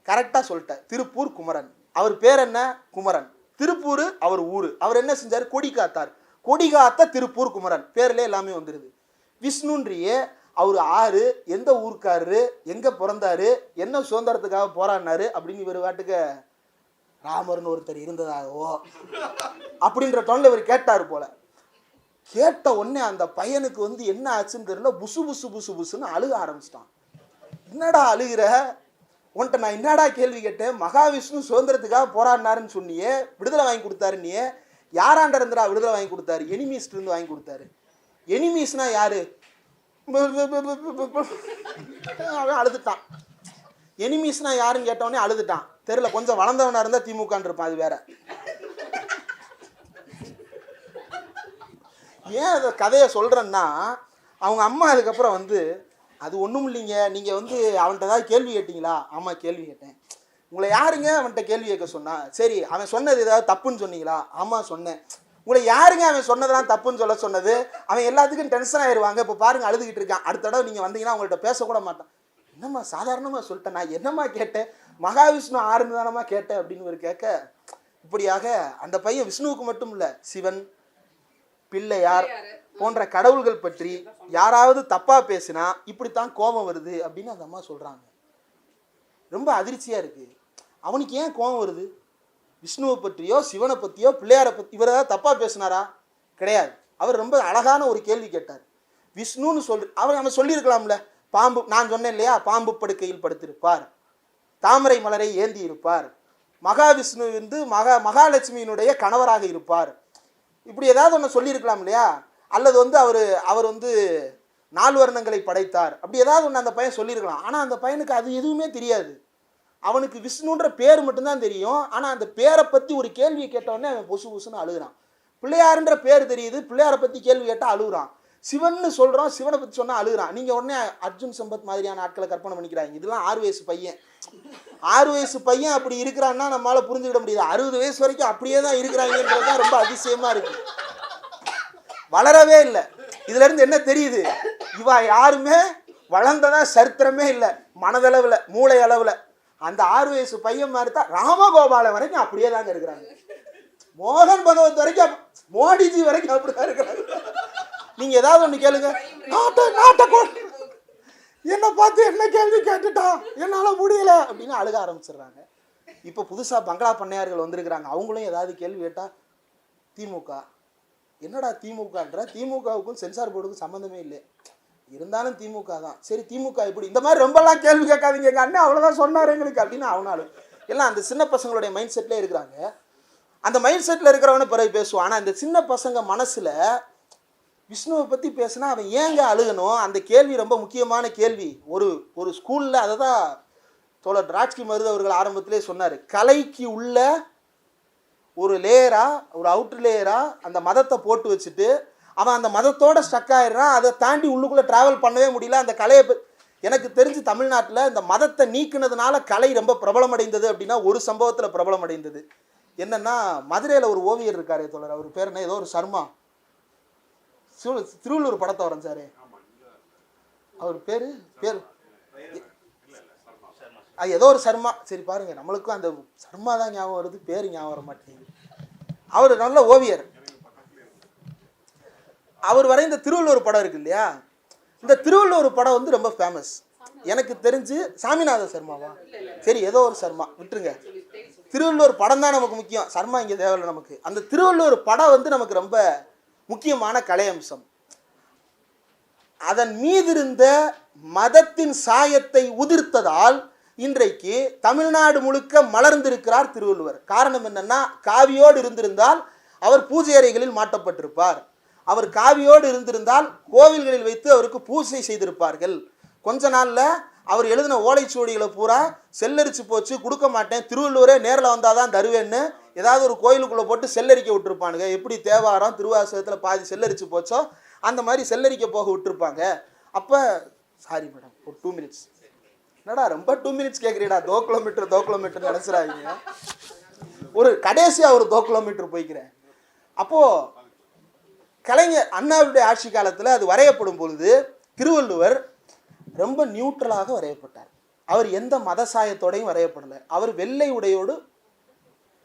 கரெக்டாக சொல்லிட்டேன். திருப்பூர் குமரன், அவர் பேர் என்ன? குமரன். திருப்பூர் அவர் ஊர். அவர் என்ன செஞ்சார்? கொடி காத்தார். கொடி காத்த திருப்பூர் குமரன், பேர்ல எல்லாமே வந்துடுது. விஷ்ணுன்றியே அவர் ஆறு, எந்த ஊருக்காரரு, எங்கே பிறந்தாரு, என்ன சுதந்திரத்துக்காக போராடினாரு அப்படின்னு இவர் வாட்டுக்கு ராமர்னு ஒருத்தர் இருந்ததாகவோ அப்படின்ற டோன்ல இவர் கேட்டார் போல. கேட்ட உடனே அந்த பையனுக்கு வந்து என்ன ஆச்சுன்னு தெரியல, புசு புசு புசு புசுன்னு அழுக ஆரம்பிச்சிட்டான். என்னடா அழுகிற? உன்கிட்ட நான் என்னடா கேள்வி கேட்டேன்? மகாவிஷ்ணு சுதந்திரத்துக்காக போராடினாருன்னு சொன்னியே, விடுதலை வாங்கி கொடுத்தாரு. நீ யாராண்ட இருந்துடா விடுதலை வாங்கி கொடுத்தாரு? எனிமீஸ்ட் இருந்து வாங்கி கொடுத்தாரு. எனிமீஸ்னா யாரு? அவன் அழுதுட்டான். எனிமீஸ்னா யாருன்னு கேட்டவனே அழுதுட்டான். தெரியல, கொஞ்சம் வளர்ந்தவனா இருந்தா திமுக இருப்பான், அது வேற. ஏன் அந்த கதையை சொல்றேன்னா, அவங்க அம்மா அதுக்கப்புறம் வந்து அது ஒன்றும் இல்லைங்க, நீங்கள் வந்து அவன்கிட்ட ஏதாவது கேள்வி கேட்டீங்களா? ஆமாம் கேள்வி கேட்டேன். உங்களை யாருங்க அவன்கிட்ட கேள்வி கேட்க சொன்னா? சரி, அவன் சொன்னது ஏதாவது தப்புன்னு சொன்னீங்களா? ஆமாம் சொன்னேன். உங்களை யாருங்க அவன் சொன்னதெல்லாம் தப்புன்னு சொல்ல சொன்னது? அவன் எல்லாத்துக்கும் டென்ஷன் ஆயிடுவாங்க. இப்போ பாருங்க அழுதுகிட்டு இருக்கான். அடுத்த தடவை நீங்கள் வந்தீங்கன்னா அவங்கள்ட்ட பேசக்கூட மாட்டான். என்னம்மா சாதாரணமாக சொல்லிட்டேன், நான் என்னம்மா கேட்டேன்? மகாவிஷ்ணு ஆறுன்னு தானம்மா கேட்டேன் அப்படின்னு ஒரு கேட்க, இப்படியாக அந்த பையன் விஷ்ணுவுக்கு மட்டும் இல்லை, சிவன், பிள்ளையார் போன்ற கடவுள்கள் பற்றி யாராவது தப்பா பேசினா இப்படித்தான் கோபம் வருது அப்படின்னு அந்த அம்மா சொல்றாங்க. ரொம்ப அதிர்ச்சியா இருக்கு. அவனுக்கு ஏன் கோபம் வருது? விஷ்ணுவை பற்றியோ சிவனை பற்றியோ பிள்ளையாரை பற்றி இவர் ஏதாவது தப்பா பேசினாரா? கிடையாது. அவர் ரொம்ப அழகான ஒரு கேள்வி கேட்டார். விஷ்ணுன்னு அவன் சொல்லியிருக்கலாம்ல, பாம்பு, நான் சொன்னேன் இல்லையா, பாம்பு படுக்கையில் படுத்திருப்பார், தாமரை மலரை ஏந்தி இருப்பார், மகாவிஷ்ணு வந்து மகாலட்சுமியினுடைய கணவராக இருப்பார், இப்படி ஏதாவது ஒன்று சொல்லியிருக்கலாம் இல்லையா? அல்லது வந்து அவர் வந்து 4 வர்ணங்களை படைத்தார், அப்படி ஏதாவது ஒன்று அந்த பையன் சொல்லியிருக்கலாம். ஆனால் அந்த பையனுக்கு அது எதுவுமே தெரியாது. அவனுக்கு விஷ்ணுன்ற பேர் மட்டும்தான் தெரியும். ஆனால் அந்த பேரை பற்றி ஒரு கேள்வியை கேட்டவுடனே அவன் பொசு பொசுன்னு அழுகுறான். பிள்ளையாருன்ற பேர் தெரியுது, பிள்ளையாரை பற்றி கேள்வி கேட்டால் அழுகுறான். சிவன்னு சொல்கிறோம், சிவனை பற்றி சொன்னால் அழுகுறான். நீங்கள் உடனே அர்ஜுன் சம்பத் மாதிரியான ஆட்களை கற்பனை பண்ணிக்கிறாங்க. இதெல்லாம் 6 வயசு பையன். 6 வயசு பையன் அப்படி இருக்கிறான்னா நம்மளால் புரிஞ்சுக்கிட முடியாது. 60 வயசு வரைக்கும் அப்படியே தான் இருக்கிறாங்கன்றது தான் ரொம்ப அதிசயமாக இருக்குது. வளரவே இல்லை. இதுல இருந்து என்ன தெரியுது? இவா யாருமே வளர்ந்ததா சரித்திரமே இல்லை. மனதளவில், மூளை அளவில் அந்த 6 வயசு பையன் மாதிரி தான் ராமகோபால வரைக்கும் அப்படியே தாங்க இருக்கிறாங்க. மோகன் பகவத் வரைக்கும், மோடிஜி வரைக்கும் அப்படிதான் இருக்கிறாங்க. நீங்க ஏதாவது ஒண்ணு கேளுங்க, என்ன பார்த்து என்ன கேள்வி கேட்டுட்டான், என்னால முடியல அப்படின்னு அழுக ஆரம்பிச்சிடுறாங்க. இப்ப புதுசா பங்களா பண்ணையார்கள் வந்திருக்கிறாங்க. அவங்களும் ஏதாவது கேள்வி கேட்டா திமுக, என்னடா திமுகன்ற, திமுகவுக்கும் சென்சார் போர்டுக்கும் சம்மந்தமே இல்லை, இருந்தாலும் திமுக தான். சரி திமுக இப்படி இந்த மாதிரி ரொம்பலாம் கேள்வி கேட்காதீங்க, எங்கள் அண்ணன் அவ்வளோதான் சொன்னார் எங்களுக்கு அப்படின்னு அவனாலும் எல்லாம் அந்த சின்ன பசங்களுடைய மைண்ட் செட்லேயே இருக்கிறாங்க. அந்த மைண்ட் செட்டில் இருக்கிறவன பிறகு பேசுவான். ஆனால் இந்த சின்ன பசங்க மனசில் விஷ்ணுவை பற்றி பேசினா அவன் ஏங்க அழுகணும்? அந்த கேள்வி ரொம்ப முக்கியமான கேள்வி. ஒரு ஸ்கூலில் அதை தான் தோழர் ராஜ்கி மருது அவர்கள் ஆரம்பத்திலே சொன்னார். கலைக்கு உள்ள ஒரு லேயரா, ஒரு அவுட்டர் லேயரா அந்த மதத்தை போட்டு வச்சுட்டு அவன் அந்த மதத்தோட ஸ்டக் ஆயிடுறான். அதை தாண்டி உள்ளுக்குள்ளே ட்ராவல் பண்ணவே முடியல. அந்த கலையை எனக்கு தெரிஞ்சு தமிழ்நாட்டில் இந்த மதத்தை நீக்கினதுனால கலை ரொம்ப பிரபலமடைந்தது அப்படின்னா ஒரு சம்பவத்தில் பிரபலமடைந்தது. என்னன்னா, மதுரையில் ஒரு ஓவியர் இருக்காரே தோழர், அவர் பேர் என்ன, ஏதோ ஒரு சர்மா, திருவள்ளூர் படத்தை வரைஞ்சாரு, அவர் பேர் ஏதோ ஒரு சர்மா. சரி பாருங்க, நம்மளுக்கும் அந்த சர்மா தான் ஞாபகம் வருது, பேர் ஞாபகம் வர மாட்டேங்குது. அவர் நல்ல ஓவியர். அவர் வரைந்த திருவள்ளூர் படம் இருக்கு இல்லையா, இந்த திருவள்ளூர் படம் வந்து ரொம்ப ஃபேமஸ். எனக்கு தெரிஞ்சு சாமிநாத சர்மாவா, சரி ஏதோ ஒரு சர்மா விட்டுருங்க, திருவள்ளூர் படம் தான் நமக்கு முக்கியம், சர்மா இங்கே தேவையில்லை நமக்கு. அந்த திருவள்ளூர் படம் வந்து நமக்கு ரொம்ப முக்கியமான கலை அம்சம். அதன் மீது இருந்த மதத்தின் சாயத்தை உதிர்த்ததால் இன்றைக்கு தமிழ்நாடு முழுக்க மலர்ந்திருக்கிறார் திருவள்ளுவர். காரணம் என்னன்னா, காவியோடு இருந்திருந்தால் அவர் பூஜை அறைகளில் மாட்டப்பட்டிருப்பார். அவர் காவியோடு இருந்திருந்தால் கோவில்களில் வைத்து அவருக்கு பூஜை செய்திருப்பார்கள். கொஞ்ச நாளில் அவர் எழுதின ஓலைச்சுவடிகளை பூரா செல்லரிச்சு போச்சு, கொடுக்க மாட்டேன், திருவள்ளுவரே நேரில் வந்தால் தான் தருவேன்னு ஏதாவது ஒரு கோயிலுக்குள்ளே போட்டு செல்லரிக்க விட்டுருப்பானுங்க. எப்படி தேவாரம் திருவாசகத்தில் பாதி செல்லரிச்சு போச்சோ அந்த மாதிரி செல்லரிக்க போக விட்டுருப்பாங்க. அப்போ சாரி மேடம், ஒரு 2 மினிட்ஸ், என்னடா ரொம்ப 2 மினிட்ஸ் கேட்குறீடா, 2 கிலோமீட்டர் நினச்சிடாதீங்க, ஒரு கடைசியாக ஒரு 2 கிலோமீட்டர் போய்க்கிறேன். அப்போது கலைஞர் அண்ணாவுடைய ஆட்சி காலத்தில் அது வரையப்படும் பொழுது திருவள்ளுவர் ரொம்ப நியூட்ரலாக வரையப்பட்டார். அவர் எந்த மத சாயத்தோடையும் வரையப்படலை. அவர் வெள்ளை உடையோடு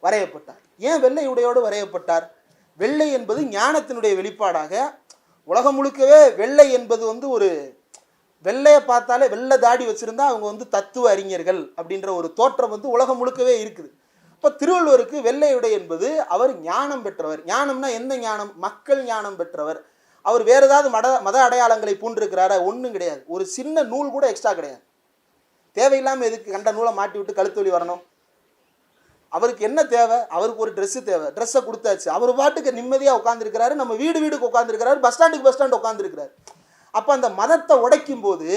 வரையப்பட்டார். ஏன் வெள்ளை உடையோடு வரையப்பட்டார்? வெள்ளை என்பது ஞானத்தினுடைய வெளிப்பாடாக உலகம் முழுக்கவே வெள்ளை என்பது ஒரு வெள்ளையை பார்த்தாலே வெள்ளை தாடி வச்சிருந்தா அவங்க தத்துவ அறிஞர்கள் அப்படின்ற ஒரு தோற்றம் உலகம் முழுக்கவே இருக்குது. இப்போ திருவள்ளுவருக்கு வெள்ளை உடை என்பது அவர் ஞானம் பெற்றவர். ஞானம்னா எந்த ஞானம்? மக்கள் ஞானம் பெற்றவர். அவர் வேற ஏதாவது மத அடையாளங்களை பூண்டிருக்கிறாரா? ஒன்றும் கிடையாது. ஒரு சின்ன நூல் கூட எக்ஸ்ட்ரா கிடையாது. தேவையில்லாமல் எதுக்கு கண்ட நூலை மாட்டி விட்டு கழுத்து வலி வரணும்? அவருக்கு என்ன தேவை? அவருக்கு ஒரு ட்ரெஸ்ஸு தேவை. ட்ரெஸ்ஸை கொடுத்தாச்சு. அவர் பாட்டுக்கு நிம்மதியாக உட்காந்துருக்கிறாரு. நம்ம வீடுக்கு உட்காந்துருக்கிறாரு. Bus stand உட்காந்துருக்கிறாரு. அப்போ அந்த மதத்தை உடைக்கும் போது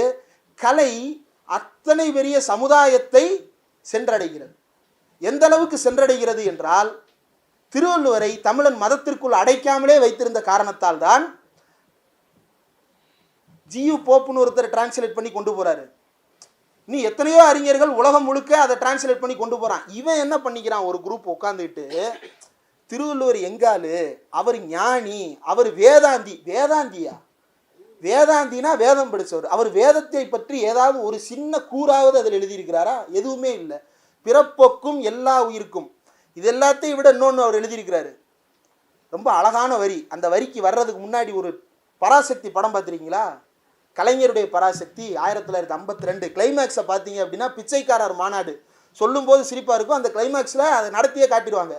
கலை அத்தனை பெரிய சமுதாயத்தை சென்றடைகிறது. எந்த அளவுக்கு சென்றடைகிறது என்றால், திருவள்ளுவரை தமிழன் மதத்திற்குள் அடைக்காமலே வைத்திருந்த காரணத்தால் தான் ஜியு போப்புன்னு ஒருத்தர் டிரான்ஸ்லேட் பண்ணி கொண்டு போறாரு. நீ எத்தனையோ அறிஞர்கள் உலகம் முழுக்க அதை டிரான்ஸ்லேட் பண்ணி கொண்டு போறான். இவன் என்ன பண்ணிக்கிறான்? ஒரு குரூப் உட்காந்துக்கிட்டு திருவள்ளுவர் எங்காலு, அவர் ஞானி, அவர் வேதாந்தி. வேதாந்தியா? வேதாந்தினா வேதம் படித்தவர். அவர் வேதத்தை பற்றி ஏதாவது ஒரு சின்ன கூறாவது அதில் எழுதியிருக்கிறாரா? எதுவுமே இல்லை. பிறப்போக்கும் எல்லா உயிருக்கும், இது எல்லாத்தையும் விட இன்னொன்று அவர் எழுதியிருக்கிறாரு. ரொம்ப அழகான வரி. அந்த வரிக்கு வர்றதுக்கு முன்னாடி ஒரு பராசக்தி படம் பார்த்துருக்கீங்களா? கலைஞருடைய பராசக்தி 1952 கிளைமேக்ஸை பார்த்தீங்க அப்படின்னா பிச்சைக்காரர் மாநாடு சொல்லும்போது சிரிப்பாக இருக்கும். அந்த கிளைமேக்ஸில் அதை நடத்தியே காட்டிடுவாங்க.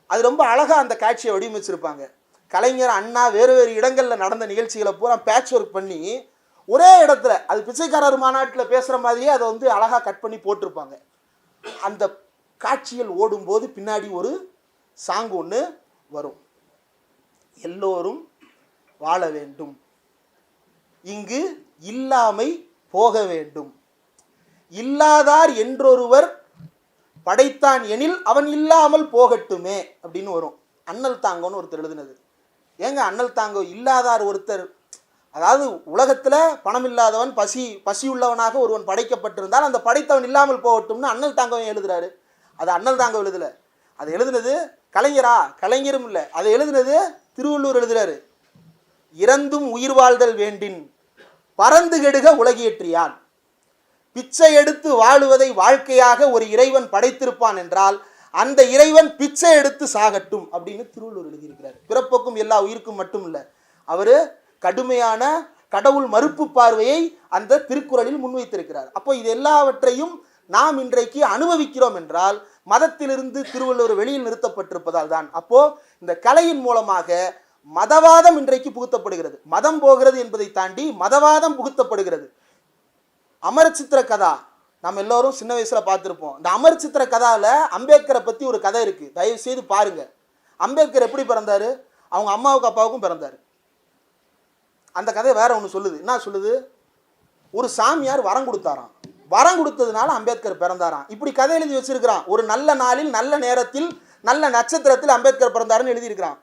அது ரொம்ப அழகாக அந்த காட்சியை வடிவமைச்சிருப்பாங்க. கலைஞர், அண்ணா வேறு வேறு இடங்களில் நடந்த நிகழ்ச்சிகளை பூரா பேட்ச் ஒர்க் பண்ணி ஒரே இடத்துல அது பிச்சைக்காரர் மாநாட்டில் பேசுகிற மாதிரியே அதை அழகாக கட் பண்ணி போட்டிருப்பாங்க. அந்த காட்சிகள் ஓடும்போது பின்னாடி ஒரு சாங் ஒன்று வரும். எல்லோரும் வாழ வேண்டும், இங்கு இல்லாமை போக வேண்டும், இல்லாதார் என்றொருவர் படைத்தான் எனில் அவன் இல்லாமல் போகட்டுமே அப்படின்னு வரும். அண்ணல் தாங்கோன்னு ஒருத்தர் எழுதுனது. ஏங்க அண்ணல் தாங்கோ இல்லாதார் ஒருத்தர், அதாவது உலகத்தில் பணம் இல்லாதவன் பசி உள்ளவனாக ஒருவன் படைக்கப்பட்டிருந்தால் அந்த படைத்தவன் இல்லாமல் போகட்டும்னு அண்ணல் தாங்கவன் எழுதுறாரு. அது அண்ணல் தாங்கோ எழுதலை. அதை எழுதுனது கலைஞரா? கலைஞரும் இல்லை. அதை எழுதுனது திருவள்ளுவர் எழுதுறாரு. இறந்தும் உயிர் வாழ்தல் வேண்டின் பறந்து கெடுக உலகியற்றியான், பிச்சை எடுத்து வாழுவதை வாழ்க்கையாக ஒரு இறைவன் படைத்திருப்பான் என்றால் அந்த இறைவன் பிச்சை எடுத்து சாகட்டும் அப்படின்னு திருவள்ளுவர் எழுதியிருக்கிறார். பிறப்புக்கும் எல்லா உயிருக்கும் மட்டும் இல்லை, அவர் கடுமையான கடவுள் மறுப்பு பார்வையை அந்த திருக்குறளில் முன்வைத்திருக்கிறார். அப்போ இது எல்லாவற்றையும் நாம் இன்றைக்கு அனுபவிக்கிறோம் என்றால் மதத்திலிருந்து திருவள்ளுவர் வெளியில் நிறுத்தப்பட்டிருப்பதால் தான். அப்போ இந்த கலையின் மூலமாக மதவாதம் இன்றைக்கு புகுத்தப்படுகிறது. மதம் போகிறது என்பதை தாண்டி மதவாதம் புகுத்தப்படுகிறது. அமர் சித்திர கதா நம்ம எல்லோரும் சின்ன வயசுல பார்த்துருப்போம். இந்த அமர் சித்திர கதாவில் அம்பேத்கரை பற்றி ஒரு கதை இருக்கு, தயவு செய்து பாருங்க. அம்பேத்கர் எப்படி பிறந்தாரு? அவங்க அம்மாவுக்கு அப்பாவுக்கும் பிறந்தாரு. அந்த கதை வேற ஒன்று சொல்லுது. என்ன சொல்லுது? ஒரு சாமியார் வரம் கொடுத்தாராம். வரம் கொடுத்ததுனால அம்பேத்கர் பிறந்தாராம். இப்படி கதை எழுதி வச்சிருக்கிறான். ஒரு நல்ல நாளில் நல்ல நேரத்தில் நல்ல நட்சத்திரத்தில் அம்பேத்கர் பிறந்தாருன்னு எழுதியிருக்கிறான்.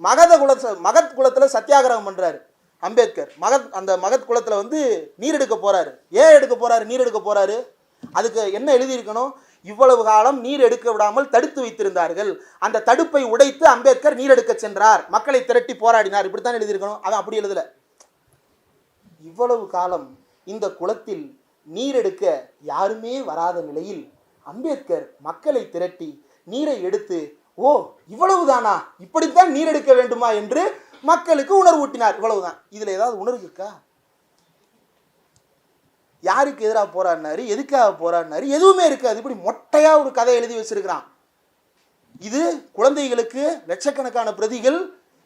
மகத் குலத்தில் சத்தியாகிரகம் பண்றாரு அம்பேத்கர். அந்த மகத் குலத்தில் நீர் எடுக்க போறாரு. ஏன் எடுக்க போறாரு? நீர் எடுக்க போறாரு. அதுக்கு என்ன எழுதியிருக்கணும்? இவ்வளவு காலம் நீர் எடுக்க விடாமல் தடுத்து வைத்திருந்தார்கள், அந்த தடுப்பை உடைத்து அம்பேத்கர் நீர் எடுக்க சென்றார், மக்களை திரட்டி போராடினார், இப்படித்தான் எழுதியிருக்கணும். அவன் அப்படி எழுதல. இவ்வளவு காலம் இந்த குலத்தில் நீர் எடுக்க யாருமே வராத நிலையில் அம்பேத்கர் மக்களை திரட்டி நீரை எடுத்து, ஓ இவ்வளவுதானா, இப்படித்தான் நீர் எடுக்க வேண்டுமா என்று மக்களுக்கு உணர்வூட்டினார். இவ்வளவுதான். இதுல ஏதாவது உணர்வு இருக்கா? யாருக்கு எதிராக போராடினாரு, எதுக்காக போராடினாரு, எதுவுமே இருக்காது. இப்படி மொட்டையா ஒரு கதை எழுதி வச்சிருக்கிறான். இது குழந்தைகளுக்கு லட்சக்கணக்கான பிரதிகள்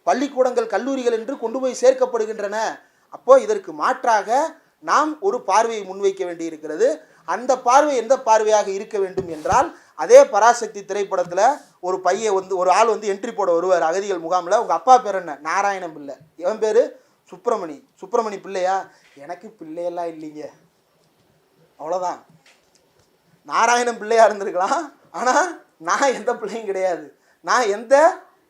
பள்ளிக்கூடங்கள் கல்லூரிகள் என்று கொண்டு போய் சேர்க்கப்படுகின்றன. அப்போ இதற்கு மாற்றாக நாம் ஒரு பார்வையை முன்வைக்க வேண்டி இருக்கிறது. அந்த பார்வை எந்த பார்வையாக இருக்க வேண்டும் என்றால், அதே பராசக்தி திரைப்படத்தில் ஒரு பையன் ஒரு ஆள் என்ட்ரி போட வருவார் அகதிகள் முகாமில். உங்கள் அப்பா பேர் என்ன? நாராயணன் பிள்ளை. எவன் பேர்? சுப்பிரமணி பிள்ளையா? எனக்கு பிள்ளையெல்லாம் இல்லைங்க, அவ்வளோதான். நாராயணன் பிள்ளையாக இருந்திருக்கலாம், ஆனால் நான் எந்த பிள்ளையும் கிடையாது, நான் எந்த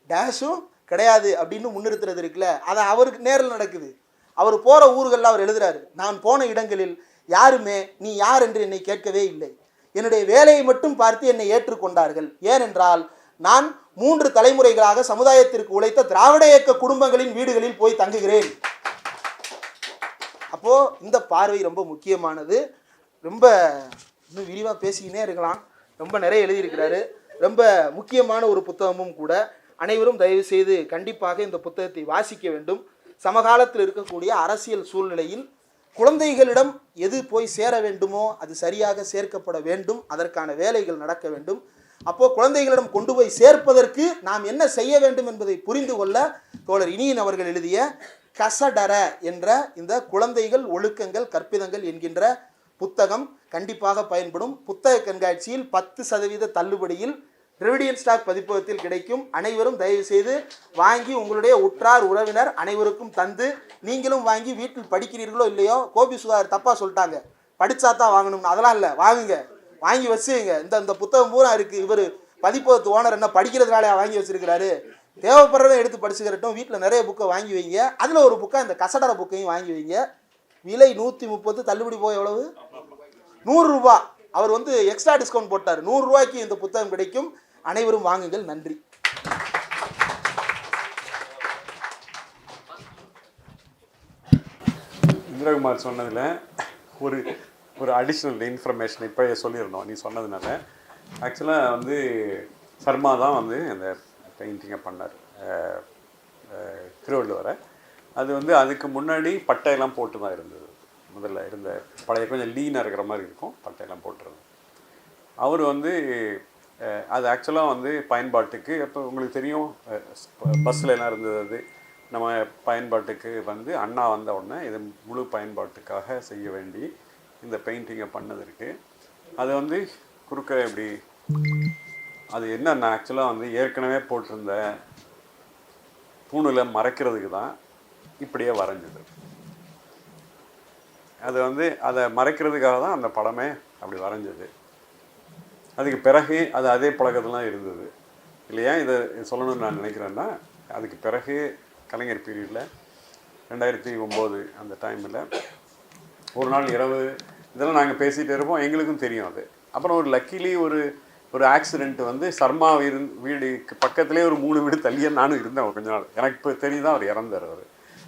டேஷும் கிடையாது அப்படின்னு முன்னிறுத்துறது இருக்குல்ல, அது அவருக்கு நேரில் நடக்குது. அவர் போகிற ஊர்களில் அவர் எழுதுறாரு, நான் போன இடங்களில் யாருமே நீ யார் என்று என்னை கேட்கவே இல்லை, என்னுடைய வேலையை மட்டும் பார்த்து என்னை ஏற்றுக்கொண்டார்கள். ஏனென்றால் நான் 3 தலைமுறைகளாக சமுதாயத்திற்கு உழைத்த திராவிட இயக்க குடும்பங்களின் வீடுகளில் போய் தங்குகிறேன். அப்போ இந்த பார்வை ரொம்ப முக்கியமானது. ரொம்ப இன்னும் விரிவாக பேசிக்கினே இருக்கலாம். ரொம்ப நிறைய எழுதியிருக்கிறாரு. ரொம்ப முக்கியமான ஒரு புத்தகமும் கூட. அனைவரும் தயவு செய்து கண்டிப்பாக இந்த புத்தகத்தை வாசிக்க வேண்டும். சமகாலத்தில் இருக்கக்கூடிய அரசியல் சூழ்நிலையில் குழந்தைகளிடம் எது போய் சேர வேண்டுமோ அது சரியாக சேர்க்கப்பட வேண்டும். அதற்கான வேலைகள் நடக்க வேண்டும். அப்போ குழந்தைகளிடம் கொண்டு போய் சேர்ப்பதற்கு நாம் என்ன செய்ய வேண்டும் என்பதை புரிந்து கொள்ள தோழர் இனியன் அவர்கள் எழுதிய கசடர என்ற இந்த குழந்தைகள் ஒழுக்கங்கள் கற்பிதங்கள் என்கின்ற புத்தகம் கண்டிப்பாக பயன்படும். புத்தக கண்காட்சியில் 10% தள்ளுபடியில் ரெவிடியன் ஸ்டாக் பதிப்பகத்தில் கிடைக்கும். அனைவரும் தயவு செய்து வாங்கி உங்களுடைய உற்றார் உறவினர் அனைவருக்கும் தந்து நீங்களும் வாங்கி வீட்டில் படிக்கிறீர்களோ இல்லையோ, கோபி சுதாகர் தப்பாக சொல்லிட்டாங்க படித்தா தான் வாங்கணும்னு, அதெல்லாம் இல்லை, வாங்குங்க, வாங்கி வச்சுங்க. இந்த புத்தகம் பூரா இருக்குது. இவர் பதிப்பகத்து ஓனர் என்ன படிக்கிறதுனால வாங்கி வச்சிருக்கிறாரு, தேவைப்படுறதை எடுத்து படிச்சுக்கிறட்டும். வீட்டில் நிறைய புக்கை வாங்கி வைங்க. அதில் ஒரு புக்கை இந்த கசடர புக்கையும் வாங்கி வைங்க. விலை 130, தள்ளுபடி போய் எவ்வளவு? 100 ரூபா. அவர் எக்ஸ்ட்ரா டிஸ்கவுண்ட் போட்டார். 100 ரூபாய்க்கு இந்த புத்தகம் கிடைக்கும். அனைவரும் வாங்குங்கள். நன்றி. இந்திரகுமார் சொன்னதில் ஒரு ஒரு அடிஷ்னல் இன்ஃபர்மேஷன் இப்போ சொல்லியிருந்தோம். நீ சொன்னதுனால ஆக்சுவலாக சர்மா தான் அந்த பெயிண்டிங்கை பண்ணார் திருவள்ளுவரை. அது அதுக்கு முன்னாடி பட்டையெல்லாம் போட்டு தான் இருந்தது. முதல்ல இருந்த பழைய கொஞ்சம் லீனாக இருக்கிற மாதிரி இருக்கும், பட்டையெல்லாம் போட்டுருந்தது. அவர் அது ஆக்சுவலாக பயன்பாட்டுக்கு இப்போ உங்களுக்கு தெரியும், பஸ்ஸில் எல்லாம் இருந்தது. அது நம்ம பயன்பாட்டுக்கு அண்ணா வந்த உடனே இது முழு பயன்பாட்டுக்காக செய்ய வேண்டி இந்த பெயிண்டிங்கை பண்ணதற்கு அது குறுக்க இப்படி அது என்னென்ன ஆக்சுவலாக ஏற்கனவே போட்டிருந்த பூணில் மறைக்கிறதுக்கு தான் இப்படியே வரைஞ்சது. அது அதை மறைக்கிறதுக்காக தான் அந்த படமே அப்படி வரைஞ்சது. அதுக்கு பிறகு அது அதே பழக்கத்துலாம் இருந்தது இல்லையா? இதை சொல்லணும்னு நான் நினைக்கிறேன்னா, அதுக்கு பிறகு கலைஞர் பீரியடில் 2009 அந்த டைமில் ஒரு நாள் இரவு இதெல்லாம் நாங்கள் பேசிகிட்டு இருப்போம். எங்களுக்கும் தெரியும் அது. அப்புறம் ஒரு லக்கிலி ஒரு ஆக்சிடெண்ட் சர்மா வீடுக்கு பக்கத்துலேயே ஒரு 3 வீடு தள்ளியே நானும் இருந்தேன் கொஞ்ச நாள். எனக்கு இப்போ தெரியுதான் அவர் இறந்தார்.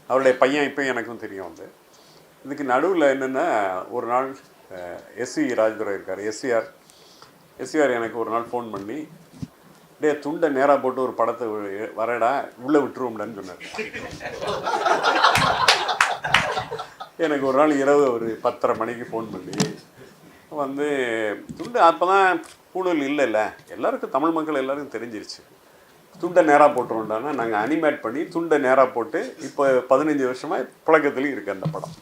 அவருடைய பையன் இப்போ எனக்கும் தெரியும். இதுக்கு நடுவில் என்னென்னா, ஒரு நாள் எஸ்வி ராஜதுரை இருக்கார், எஸ்விஆர் எனக்கு ஒரு நாள் ஃபோன் பண்ணி, டே துண்டை நேராக போட்டு ஒரு படத்தை வரடா உள்ளே விட்டுருவோம்டான்னு சொன்னார். எனக்கு ஒரு நாள் இரவு ஒரு 10:30 மணிக்கு ஃபோன் பண்ணி துண்டு அப்போ தான் பூணூல் இல்லைல்ல, எல்லாருக்கும் தமிழ் மக்கள் எல்லாருக்கும் தெரிஞ்சிருச்சு. துண்டை நேராக போட்டுருவோம்டான்னா நாங்கள் அனிமேட் பண்ணி துண்டை நேராக போட்டு இப்போ 15 வருஷமாக புழக்கத்துலேயும் இருக்குது அந்த படம்.